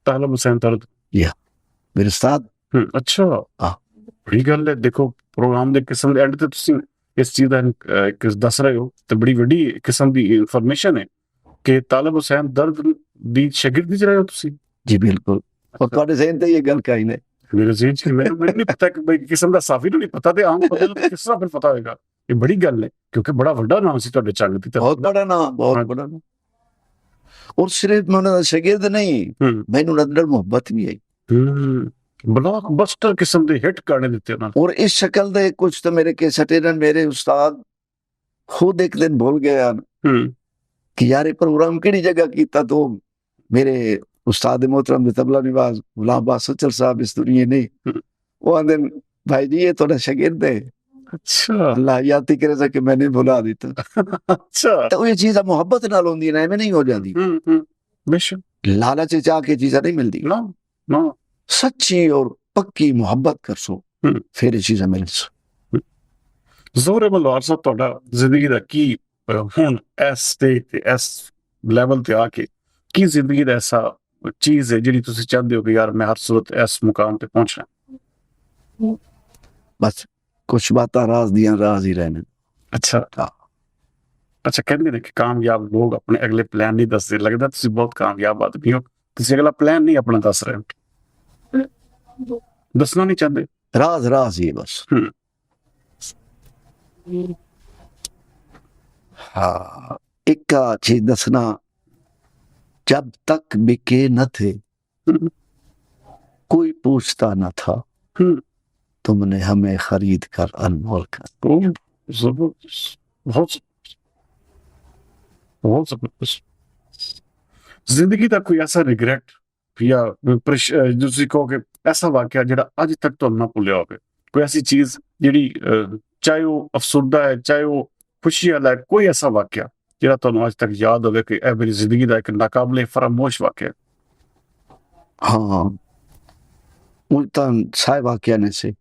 तालिब हुसैन दर्द। मेरे उस्ताद। अच्छा, हाँ। ਬੜੀ ਗੱਲ ਹੈ। ਦੇਖੋ ਪ੍ਰੋਗਰਾਮ ਦੇ ਕਿਸਮ ਦੇ ਐਂਡ ਤੇ ਤੁਸੀਂ ਇਸ ਚੀਜ਼ ਦਾ ਇੱਕ ਦੱਸ ਰਹੇ ਹੋ ਤੇ ਬੜੀ ਵੱਡੀ ਕਿਸਮ ਦੀ ਇਨਫੋਰਮੇਸ਼ਨ ਹੈ ਕਿ ਤਾਲਿਬ ਹੁਸੈਨ ਦਰਦ ਦੀ ਸ਼ਾਗਿਰਦੀ ਚ ਰਹੇ ਹੋ ਤੁਸੀਂ। जी बिल्कुल। और ਤੁਹਾਡੇ ਜ਼ਹਿਨ ਤੇ ਇਹ ਗੱਲ ਕਾਈ ਨੇ। ਮੇਰੇ ਜ਼ਹਿਨ ਚ ਮੈਨੂੰ ਨਹੀਂ ਪਤਾ ਕਿ ਬਈ ਕਿਸਮ ਦਾ ਸਾਫੀ ਨੂੰ ਨਹੀਂ ਪਤਾ ਤੇ ਆਮ ਬੰਦੇ ਨੂੰ ਕਿਸ ਤਰ੍ਹਾਂ ਫਿਰ ਪਤਾ ਹੋਏਗਾ। ਇਹ ਬੜੀ ਗੱਲ ਹੈ ਕਿਉਂਕਿ ਬੜਾ ਵੱਡਾ ਨਾਮ ਸੀ ਤੁਹਾਡੇ ਚੰਗ ਦੀ ਬਹੁਤ ਬੜਾ ਨਾਮ, ਬਹੁਤ ਬੜਾ ਨਾਮ। ਔਰ ਸਿਰਫ ਮੈਂ ਉਹਨਾਂ ਦਾ ਸ਼ਾਗਿਰਦ ਨਹੀਂ, ਮੈਨੂੰ ਅੰਦਰ ਮੁਹੱਬਤ ਵੀ ਆਈ। ब्लॉकबस्टर किस्म के हिट गाने देते उन्होंने। और इस शक्ल दे कुछ तो मेरे कैसेट ने मेरे उस्ताद खुद एक दिन भूल गया कि यार ये प्रोग्राम किहड़ी जगह कीता। तो मेरे उस्ताद मोहतरम तबला निवाज गुलाम अब्बास सचल साहब इस दुनिया नहीं, वो आंदे भाई जी ये थोड़ा शागिर्द है। अच्छा, अल्लाह याद ही करे सा कि मैंने भुला दिता। अच्छा, तो ये चीज़ मोहब्बत नाल होंदी है ना, एवें नहीं हो जाती। बेशक लालच चाह के चीज़ां नहीं मिलती। ना ना सच्ची और पक्की मोहब्बत कर सो फिर ये चीज़ां मिल सो। ਜ਼ੋਰੇ ਮਲਵਾਰ ਸਾਹਿਬ ਤੁਹਾਡਾ ਜ਼ਿੰਦਗੀ ਦਾ ਕੀ ਹੁਣ ਇਸ ਸਟੇਜ ਤੇ ਇਸ ਲੈਵਲ ਤੇ ਆ ਕੇ ਕੀ ਜ਼ਿੰਦਗੀ ਦਾ ਐਸਾ ਚੀਜ਼ ਹੈ ਜਿਹੜੀ ਤੁਸੀਂ ਚਾਹੁੰਦੇ ਹੋ ਕਿ ਯਾਰ ਮੈਂ ਹਰ ਸੂਰਤ ਇਸ ਮੁਕਾਮ ਤੇ ਪਹੁੰਚਣਾ। बस कुछ बातें राज दियां राज ही रहने। ਅੱਛਾ, ਅੱਛਾ ਕਹਿੰਦੇ ਨੇ ਕਿ ਕਾਮਯਾਬ ਲੋਕ ਆਪਣੇ ਅਗਲੇ ਪਲਾਨ ਨਹੀਂ ਦੱਸਦੇ। ਲੱਗਦਾ ਤੁਸੀਂ ਬਹੁਤ ਕਾਮਯਾਬ ਆਦਮੀ ਹੋ, ਤੁਸੀਂ ਅਗਲਾ ਪਲਾਨ ਨਹੀਂ ਆਪਣਾ ਦੱਸ ਰਹੇ ਹੋ, ਦੱਸਣਾ ਨਹੀਂ ਚਾਹੁੰਦੇ। राज राज ही है बस। हाँ, एक का चीज दसना, जब तक बिके न थे कोई पूछता न था, तुमने हमें खरीद कर अनमोल कर। जबरदस्त, बहुत बहुत जबरदस्त। जिंदगी का कोई ऐसा रिग्रेट या ਤੁਸੀਂ ਕਹੋ ਕਿ ਐਸਾ ਵਾਕਿਆ ਜਿਹੜਾ ਅੱਜ ਤੱਕ ਤੁਹਾਨੂੰ ਨਾ ਭੁੱਲਿਆ ਹੋਵੇ, ਕੋਈ ਐਸੀ ਚੀਜ਼ ਜਿਹੜੀ ਚਾਹੇ ਉਹ ਅਫਸੁਰਦਾ ਹੈ ਚਾਹੇ ਉਹ ਖੁਸ਼ੀ ਵਾਲਾ ਹੈ, ਕੋਈ ਐਸਾ ਵਾਕਿਆ ਜਿਹੜਾ ਤੁਹਾਨੂੰ ਅੱਜ ਤੱਕ ਯਾਦ ਹੋਵੇ ਕਿ ਇਹ ਮੇਰੀ ਜ਼ਿੰਦਗੀ ਦਾ ਇੱਕ ਨਾਕਾਬਲੇ ਫਰਾਮੋਸ਼ ਵਾਕਿਆ। हाँ, मुल्तान साहिब वाकिया ने से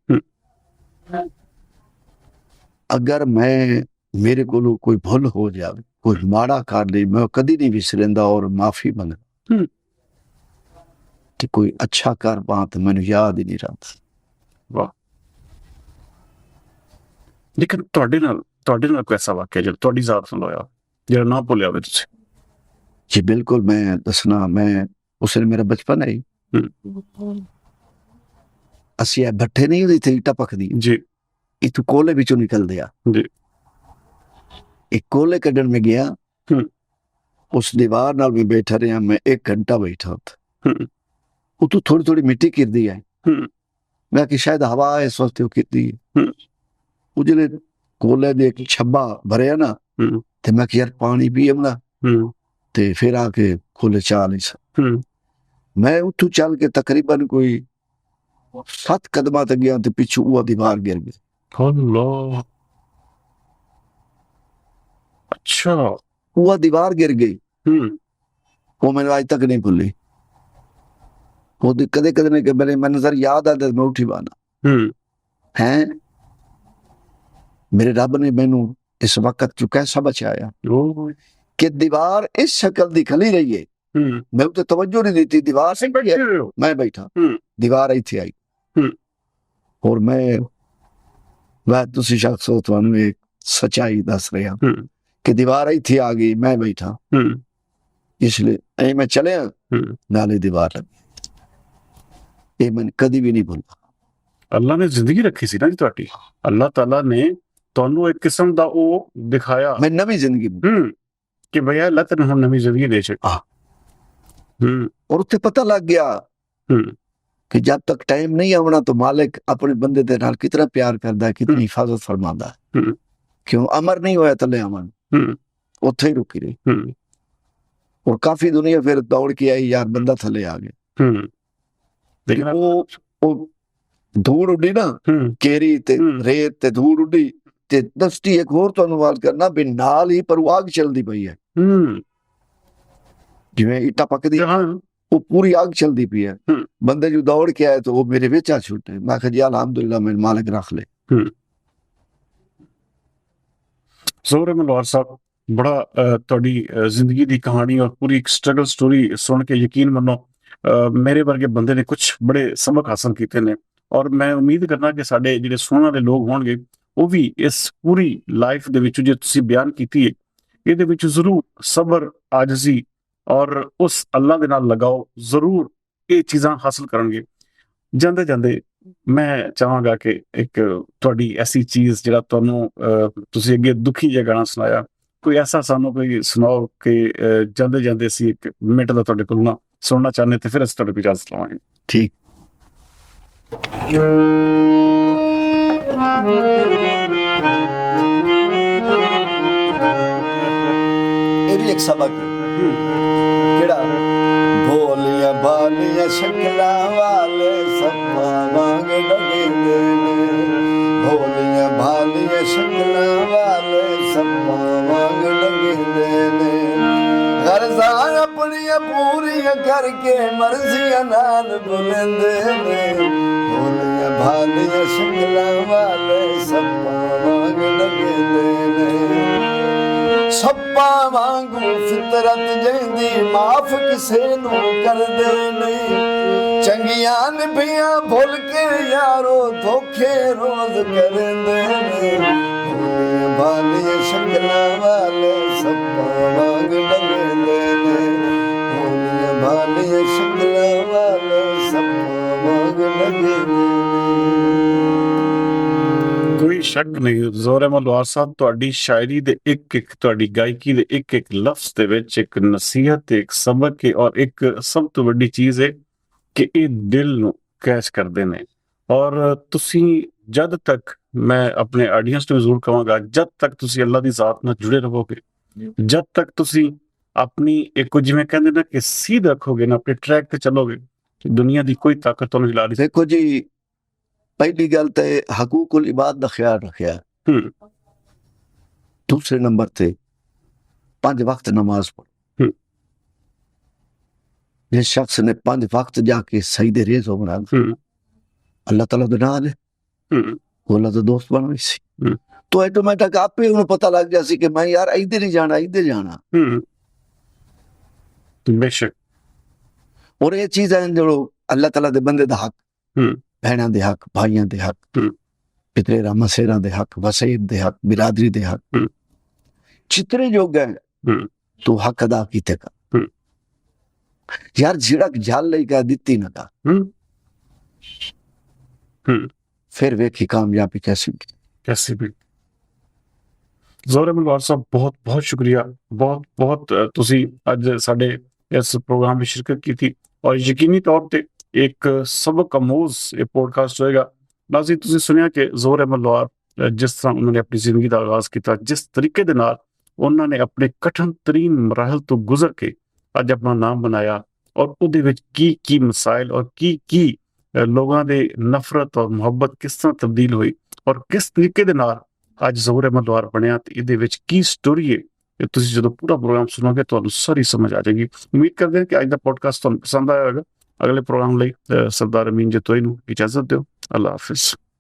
अगर मैं मेरे को कोई भूल हो जाए, कोई माड़ा कर ले, मैं कदी नहीं विसरेंदा और माफी मंगदा। कि कोई अच्छा कर पां तो मैनू याद ही नहीं रहता। ਵਾਹ। ਲੇਕਿਨ ਤੁਹਾਡੇ ਨਾਲ ਕੋਈ ਐਸਾ ਵਾਕਿਆ ਜਿਹੜਾ ਤੁਹਾਡੀ ਜ਼ਾਤ ਨਾਲ ਹੋਇਆ ਜਿਹੜਾ ਨਾ ਭੁੱਲਿਆ ਹੋਵੇ ਤੁਸੀਂ। जी बिल्कुल, मैं दसना, मैं उस दिन मेरा बचपन है। ਅਸੀਂ ਇਹ ਭੱਠੇ ਨਹੀਂ ਹੁੰਦੀ ਥੇ ਇੱਟਾਂ ਪੱਕਦੀ ਜੀ ਇਥੋਂ ਕੋਲੇ ਵਿੱਚੋਂ ਨਿਕਲਦੇ ਆ ਜੀ। ਇੱਕ ਕੋਲੇ ਕੱਢਣ ਮੈਂ ਗਿਆ, ਉਸ ਦੀਵਾਰ ਨਾਲ ਮੈਂ ਬੈਠਾ ਰਿਹਾ, ਮੈਂ 1 ਘੰਟਾ ਬੈਠਾ ਉੱਥੇ। ਉਤੋਂ ਥੋੜੀ ਥੋੜੀ ਮਿੱਟੀ ਗਿਰਦੀ ਹੈ, ਮੈਂ ਕਿ ਸ਼ਾਇਦ ਹਵਾ ਇਸ ਵਕਤ ਉਹ ਕੀਤੀ ਹੈ। ਉਹ ਜਿਹੜੇ ਕੋਲੇ ਦੇ ਇੱਕ ਛੱਬਾ ਭਰਿਆ ਨਾ, ਤੇ ਮੈਂ ਕਿ ਯਾਰ ਪਾਣੀ ਪੀਵਾਂਗਾ ਤੇ ਫਿਰ ਆ ਕੇ ਖੋਲੇ ਚਾਹ ਲਈ ਸਾਂ। ਮੈਂ ਉੱਥੋਂ ਚੱਲ ਕੇ ਤਕਰੀਬਨ ਕੋਈ 7 ਕਦਮਾਂ ਤੇ ਗਿਆ ਤੇ ਪਿੱਛੋਂ ਉਹ ਦੀਵਾਰ ਗਿਰ ਗਈ। ਅੱਲਾਹ, ਅੱਛਾ, ਉਹ ਦੀਵਾਰ ਗਿਰ ਗਈ। ਉਹ ਮੈਨੂੰ ਅੱਜ ਤੱਕ ਨਹੀਂ ਭੁੱਲੀ। ਉਹ ਕਦੇ ਕਦੇ ਨੇ ਕਿ ਮੇਰੇ ਨਜ਼ਰ ਯਾਦ ਆਉਂਦਾ ਮੈਂ ਉੱਠੀ ਬਾਨਾ ਹੈ। ਮੇਰੇ ਰੱਬ ਨੇ ਮੈਨੂੰ ਇਸ ਵਕਤ ਚੋਂ ਕੈਸਾ ਬਚਾਇਆ ਕਿ ਦੀਵਾਰ ਇਸ ਸ਼ਕਲ ਦੀ ਖਲੀ ਰਹੀ ਹੈ। ਮੈਂ ਉੱਤੇ ਤਵੱਜੋ ਨਹੀਂ ਦਿੱਤੀ, ਦੀਵਾਰ ਸੇ ਮੈਂ ਬੈਠਾ, ਦੀਵਾਰ ਇੱਥੇ ਆਈ। और मैं तुसी शख्स हो, ਤੁਹਾਨੂੰ एक सच्चाई दस रहा कि दीवार इत्थे आ गई, मैं बैठा, इसलिए ऐ मैं चले नाले दीवार लगी। ये मैं कदी भी नहीं भूला। ਅੱਲਾ ਨੇ ਜ਼ਿੰਦਗੀ ਰੱਖੀ ਸੀ ਨਾ ਜੀ ਤੁਹਾਡੀ। ਅੱਲਾਹ ਤਾਲਾ ਨੇ ਤੁਹਾਨੂੰ ਇੱਕ ਕਿਸਮ ਦਾ ਉਹ ਦਿਖਾਇਆ मैं नवी जिंदगी ਕਿ ਭਈਆ ਅੱਲਾਹ ਤੈਨੂੰ ਹੁਣ ਨਵੀਂ ਜ਼ਿੰਦਗੀ ਦੇ ਛੱਡ। और उत्थे पता लग गया कि जब तक टाइम नहीं आना तो मालिक अपने बंदे दे नाल कितना प्यार करता है, कितनी हिफाजत फरमाता है। क्यों अमर नहीं होया तले अमन उत्थे ही रुकी रही। और काफी दुनिया फिर दौड़ के आई, यार बंदा थले आ गया। लेकिन वो धूड़ उड़ी ना, केरी ते रेत ते धूड़ उड़ी ते दस्ती। एक होर तुहानू वाल करना भी नाल ही पर आग चलदी पई है, जिवें ईटा पकदी ਉਹ ਪੂਰੀ ਅੱਗ ਚਲਦੀ ਪਈ ਹੈ। ਹੂੰ। ਬੰਦੇ ਜੋ ਦੌੜ ਕੇ ਆਏ ਤਾਂ ਉਹ ਮੇਰੇ ਵਿੱਚ ਆ ਛੁੱਟੇ। ਮੈਂ ਕਿਹਾ ਜੀ ਅਲਹਮਦੁਲਿल्लाह ਮੇਰੇ ਮਾਲਕ ਰੱਖ ਲੈ। ਜ਼ੋਹਰ ਅਹਿਮਦ ਲੋਹਾਰ ਸਾਹਿਬ, ਬੜਾ ਤੁਹਾਡੀ ਜ਼ਿੰਦਗੀ ਦੀ ਕਹਾਣੀ ਔਰ ਪੂਰੀ ਇੱਕ ਸਟਰਗਲ ਸਟੋਰੀ ਸੁਣ ਕੇ ਯਕੀਨ ਮੰਨੋ ਮੇਰੇ ਵਰਗੇ ਬੰਦੇ ਨੇ ਕੁਝ ਬੜੇ ਸਬਕ ਹਾਸਲ ਕੀਤੇ ਨੇ, ਔਰ ਮੈਂ ਉਮੀਦ ਕਰਨਾ ਕਿ ਸਾਡੇ ਜਿਹੜੇ ਸੁਣਨ ਵਾਲੇ ਲੋਕ ਹੋਣਗੇ ਉਹ ਵੀ ਇਸ ਪੂਰੀ ਲਾਈਫ ਦੇ ਵਿੱਚ ਜੇ ਤੁਸੀਂ ਬਿਆਨ ਕੀਤੀ ਹੈ ਇਹਦੇ ਵਿੱਚ ਜ਼ਰੂਰ ਸਬਰ, ਆਜਜ਼ੀ ਔਰ ਉਸ ਅੱਲਾ ਦੇ ਨਾਲ ਲਗਾਓ, ਜ਼ਰੂਰ ਇਹ ਚੀਜ਼ਾਂ ਹਾਸਲ ਕਰਨਗੇ। ਜਾਂਦੇ ਜਾਂਦੇ ਮੈਂ ਚਾਹਾਂਗਾ ਕਿ ਇੱਕ ਤੁਹਾਡੀ ਐਸੀ ਚੀਜ਼ ਜਿਹੜਾ ਤੁਹਾਨੂੰ ਤੁਸੀਂ ਅੱਗੇ ਦੁਖੀ ਜਿਹਾ ਗਾਣਾ ਸੁਣਾਇਆ, ਕੋਈ ਐਸਾ ਸਾਨੂੰ ਕੋਈ ਸੁਣਾਓ ਕਿ ਜਾਂਦੇ ਜਾਂਦੇ ਅਸੀਂ ਇੱਕ ਮਿੰਟ ਦਾ ਤੁਹਾਡੇ ਕੋਲ ਨਾ ਸੁਣਨਾ ਚਾਹੁੰਦੇ ਤੇ ਫਿਰ ਅਸੀਂ ਤੁਹਾਡੇ ਕੋਲ ਇਜਾਜ਼ਤ ਲਵਾਂਗੇ। ਠੀਕ। ਇਹ ਵੀ ਇੱਕ ਸਬਕ ਕਿਹੜਾ, ਭੋਲੀਆਂ ਭਾਲੀਆਂ ਸ਼ਕਲਾਂ ਵਾਲੇ ਸੱਪਾਂ ਵਾਂਗ ਡਗਦੇ ਨੇ, ਭੋਲੀਆਂ ਭਾਲੀਆਂ ਸ਼ਕਲਾਂ ਵਾਲੇ ਸੱਪਾਂ ਵਾਂਗ ਡਗਦੇ ਨੇ, ਗਰਜ਼ਾਂ ਆਪਣੀਆਂ ਪੂਰੀਆਂ ਕਰਕੇ ਮਰਜ਼ੀਆਂ ਨਾਲ ਬੁਲੰਦੇ ਨੇ, ਭੋਲੀਆਂ ਭਾਲੀਆਂ ਸ਼ਕਲਾਂ ਵਾਲੇ ਸੱਪਾਂ ਵਾਂਗ ਡਗਦੇ ਨੇ, ਸੱਪਾਂ ਵਾਂਗੂ ਫਿਤਰਤ ਜਿਹਦੀ ਮਾਫ ਕਿਸੇ ਨੂੰ ਕਰਦੇ ਨਹੀਂ, ਚੰਗੀਆਂ ਨਿਭੀਆਂ ਭੁੱਲ ਕੇ ਯਾਰੋ ਧੋਖੇ ਰੋਜ਼ ਕਰਦੇ ਨੇ, ਭੋਲੀਆਂ ਭਾਲੀਆਂ ਸ਼ਕਲਾਂ ਵਾਲੇ ਸੱਪਾਂ ਵਾਂਗ ਡਗਦੇ ਨੇ, ਭੋਲੀਆਂ ਭਾਲੀਆਂ ਸ਼ਕਲਾਂ ਵਾਲੇ ਸੱਪਾਂ ਵਾਂਗ ਡਗਦੇ ਨੇ। ਕੋਈ ਸ਼ੱਕ ਨਹੀਂ ਜ਼ੋਹਰ ਅਹਿਮਦ ਲੋਹਾਰ ਸਾਹਿਬ, ਤੁਹਾਡੀ ਸ਼ਾਇਰੀ ਦੇ ਇੱਕ ਇੱਕ, ਤੁਹਾਡੀ ਗਾਇਕੀ ਦੇ ਇੱਕ ਇੱਕ ਲਫ਼ਜ਼ ਦੇ ਵਿੱਚ ਇੱਕ ਨਸੀਹਤ, ਇੱਕ ਸਬਕ ਹੈ, ਔਰ ਇੱਕ ਸਭ ਤੋਂ ਵੱਡੀ ਚੀਜ਼ ਹੈ ਕਿ ਇਹ ਦਿਲ ਨੂੰ ਕੈਚ ਕਰਦੇ ਨੇ। ਔਰ ਤੁਸੀਂ ਜਦ ਤੱਕ, ਮੈਂ ਆਪਣੇ ਆਡੀਅנס ਨੂੰ ਜ਼ਰੂਰ ਕਹਾਂਗਾ, ਜਦ ਤੱਕ ਤੁਸੀਂ ਅੱਲਾ ਦੀ ਜ਼ਾਤ ਨਾਲ ਜੁੜੇ ਰਹੋਗੇ, ਜਦ ਤੱਕ ਤੁਸੀਂ ਆਪਣੀ ਇੱਕ ਜਿਵੇਂ ਕਹਿੰਦੇ ਨਾ ਕਿ ਸੀਧ ਰੱਖੋਗੇ ਨਾ, ਆਪਣੇ ਟਰੈਕ ਤੇ ਚੱਲੋਗੇ, ਦੁਨੀਆ ਦੀ ਕੋਈ ਤਾਕਤ ਤੁਹਾਨੂੰ ਹਿਲਾ ਨਹੀਂ। ਦੇਖੋ ਜੀ, ਪਹਿਲੀ ਗੱਲ ਤੇ ਹਕੂਕੁਲ ਇਬਾਦ ਦਾ ਖਿਆਲ ਰੱਖਿਆ। ਦੂਸਰੇ ਨੰਬਰ ਤੇ 5 ਵਕਤ ਨਮਾਜ਼ ਪੜ੍ਹੋ। ਜਿਸ ਸ਼ਖਸ ਨੇ 5 ਵਕਤ ਜਾ ਕੇ ਸਜਦੇ ਰੇਜ਼ ਹੋ ਬਣਾ ਅੱਲਾਹ ਤਾਲਾ ਦੇ ਨਾਲ ਉਹ ਅੱਲਾਹ ਦਾ ਦੋਸਤ ਬਣ ਗਈ ਸੀ। तो ऑटोमेटिक आपे उन्हें पता लग गया सी कि मैं यार इधर ही जाना बेशक। और ये चीज है जो अल्लाह ताला दे बंदे दा हक, भैणां दे हक, भाइयां दे हक, पितरेरा मसेरा दे हक, वसीयत दे हक, बिरादरी दे हक, जितने योग है तू हक अदा कीते का यार। झिड़क झाल लई का दित्ती ना का फिर वेखी कामयाबी कैसी भी। ਜ਼ੋਹਰ ਅਹਿਮਦ ਲੋਹਾਰ ਸਾਹਿਬ, ਬਹੁਤ ਬਹੁਤ ਸ਼ੁਕਰੀਆ, ਬਹੁਤ ਬਹੁਤ ਤੁਸੀਂ ਅੱਜ ਸਾਡੇ ਇਸ ਪ੍ਰੋਗਰਾਮ ਵਿੱਚ ਸ਼ਿਰਕਤ ਕੀਤੀ, ਔਰ ਯਕੀਨੀ ਤੌਰ ਤੇ ਇੱਕ ਸਬਕ ਅਮੋਜ਼ ਇਹ ਪੋਡਕਾਸਟ ਹੋਏਗਾ। ਨਾਜ਼ਰੀਨ, ਤੁਸੀਂ ਸੁਣਿਆ ਕਿ ਜ਼ੋਹਰ ਅਹਿਮਦ ਲੋਹਾਰ ਜਿਸ ਤਰ੍ਹਾਂ ਉਹਨਾਂ ਨੇ ਆਪਣੀ ਜ਼ਿੰਦਗੀ ਦਾ ਆਗਾਜ਼ ਕੀਤਾ, ਜਿਸ ਤਰੀਕੇ ਦੇ ਨਾਲ ਉਹਨਾਂ ਨੇ ਆਪਣੇ ਕਠਿਨ ਤਰੀਨ ਮਰਾਹਲ ਤੋਂ ਗੁਜ਼ਰ ਕੇ ਅੱਜ ਆਪਣਾ ਨਾਮ ਬਣਾਇਆ, ਔਰ ਉਹਦੇ ਵਿੱਚ ਕੀ ਮਸਾਇਲ ਔਰ ਕੀ ਲੋਕਾਂ ਦੇ ਨਫ਼ਰਤ ਔਰ ਮੁਹੱਬਤ ਕਿਸ ਤਰ੍ਹਾਂ ਤਬਦੀਲ ਹੋਈ, ਔਰ ਕਿਸ ਤਰੀਕੇ ਦੇ ਨਾਲ ਅੱਜ ਜ਼ੋਹਰ ਅਹਿਮਦ ਲੋਹਾਰ ਬਣਿਆ, ਤੇ ਇਹਦੇ ਵਿੱਚ ਕੀ ਸਟੋਰੀ ਹੈ, ਇਹ ਤੁਸੀਂ ਜਦੋਂ ਪੂਰਾ ਪ੍ਰੋਗਰਾਮ ਸੁਣੋਗੇ ਤੁਹਾਨੂੰ ਸਾਰੀ ਸਮਝ ਆ ਜਾਏਗੀ। ਉਮੀਦ ਕਰਦੇ ਹਾਂ ਕਿ ਅੱਜ ਦਾ ਪੋਡਕਾਸਟ ਤੁਹਾਨੂੰ ਪਸੰਦ ਆਇਆ ਹੋਵੇਗਾ। ਅਗਲੇ ਪ੍ਰੋਗਰਾਮ ਲਈ ਸਰਦਾਰ ਅਮੀਨ ਜਤੋਈ ਨੂੰ ਇਜਾਜ਼ਤ ਦਿਓ। ਅੱਲਾ ਹਾਫਿਜ਼।